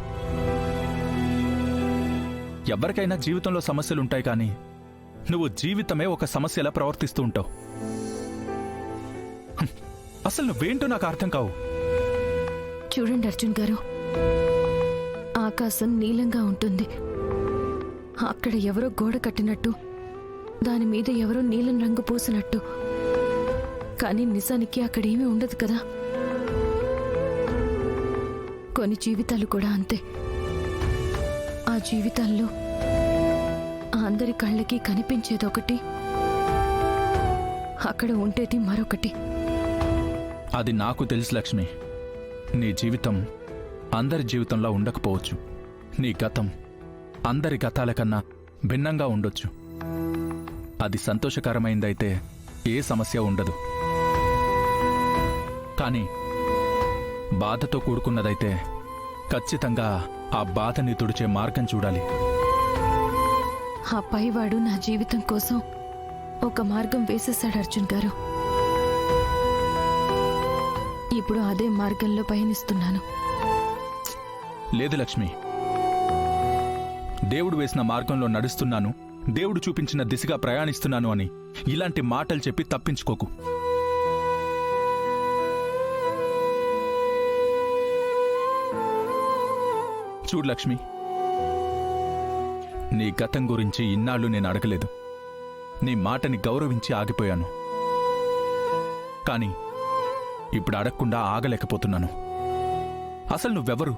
ఎవరికైనా జీవితంలో సమస్యలుంటాయి కానీ నువ్వు జీవితమే ఒక సమస్యలా ప్రవర్తిస్తూ ఉంటావు. అసలు నువ్వేంటో నాకు అర్థం కావు. చూడండి అర్జున్ గారు, ఆకాశం నీలంగా ఉంటుంది. అక్కడ ఎవరో గోడ కట్టినట్టు, దాని మీద ఎవరో నీలం రంగు పూసినట్టు. కానీ నిజానికి అక్కడేమీ ఉండదు కదా. కొన్ని జీవితాలు కూడా అంతే. ఆ జీవితాల్లో అందరి కళ్ళకి కనిపించేదొకటి, అక్కడ ఉండేది మరొకటి. అది నాకు తెలుసు లక్ష్మి. నీ జీవితం అందరి జీవితంలో ఉండకపోవచ్చు. నీ గతం అందరి గతాల కన్నా భిన్నంగా ఉండొచ్చు. అది సంతోషకరమైందైతే ఏ సమస్య ఉండదు. కానీ బాధతో కూడుకున్నదైతే ఖచ్చితంగా ఆ బాధని తుడిచే మార్గం చూడాలి. ఆ పైవాడు నా జీవితం కోసం ఒక మార్గం వేసేశాడు అర్జున్ గారు. ఇప్పుడు అదే మార్గంలో పయనిస్తున్నాను. లేదు లక్ష్మి, దేవుడు వేసిన మార్గంలో నడుస్తున్నాను, దేవుడు చూపించిన దిశగా ప్రయాణిస్తున్నాను అని ఇలాంటి మాటలు చెప్పి తప్పించుకోకు. చూడు లక్ష్మి, నీ గతం గురించి ఇన్నాళ్ళు నేను అడగలేదు. నీ మాటని గౌరవించి ఆగిపోయాను. కానీ ఇప్పుడు అడగకుండా ఆగలేకపోతున్నాను. అసలు నువ్వెవరు?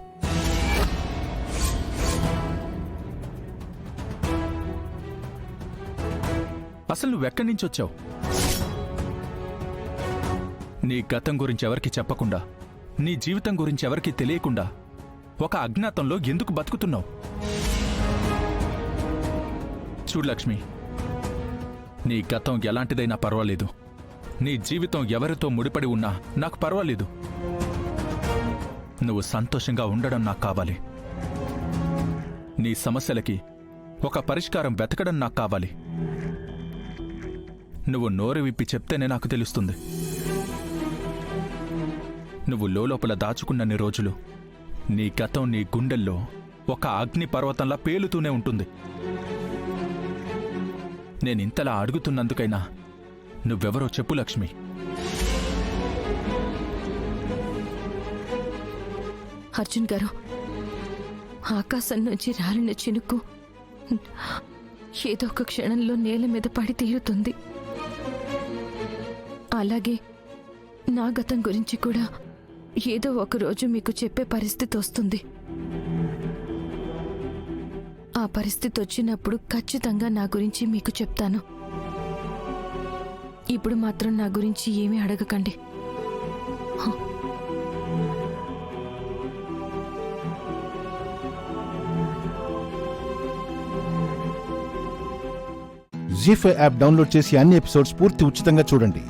అసలు నువ్వెక్కడి నుంచి వచ్చావు? నీ గతం గురించి ఎవరికి చెప్పకుండా, నీ జీవితం గురించి ఎవరికి తెలియకుండా ఒక అజ్ఞాతంలో ఎందుకు బతుకుతున్నావు? చూడు లక్ష్మి, నీ గతం ఎలాంటిదైనా పర్వాలేదు, నీ జీవితం ఎవరితో ముడిపడి ఉన్నా నాకు పర్వాలేదు. నువ్వు సంతోషంగా ఉండడం నాకు కావాలి. నీ సమస్యలకి ఒక పరిష్కారం వెతకడం నాకు కావాలి. నువ్వు నోరు విప్పి చెప్తేనే నాకు తెలుస్తుంది. నువ్వు లోపల దాచుకున్నన్ని రోజులు నీ గతం నీ గుండెల్లో ఒక అగ్ని పర్వతంలా పేలుతూనే ఉంటుంది. నేనింతలా అడుగుతున్నందుకైనా నువ్వెవరో చెప్పు లక్ష్మి. అర్జున్ గారు, ఆకాశం నుంచి రాలిన చినుకు ఏదో ఒక క్షణంలో నేల మీద పడి తీరుతుంది. అలాగే నా గతం గురించి కూడా ఏదో ఒక రోజు మీకు చెప్పే పరిస్థితి వస్తుంది. ఆ పరిస్థితి వచ్చినప్పుడు ఖచ్చితంగా నా గురించి మీకు చెప్తాను. ఇప్పుడు మాత్రం నా గురించి ఏమీ అడగకండి. జీ5 యాప్ డౌన్లోడ్ చేసి అన్ని ఎపిసోడ్స్ పూర్తి ఉచితంగా చూడండి.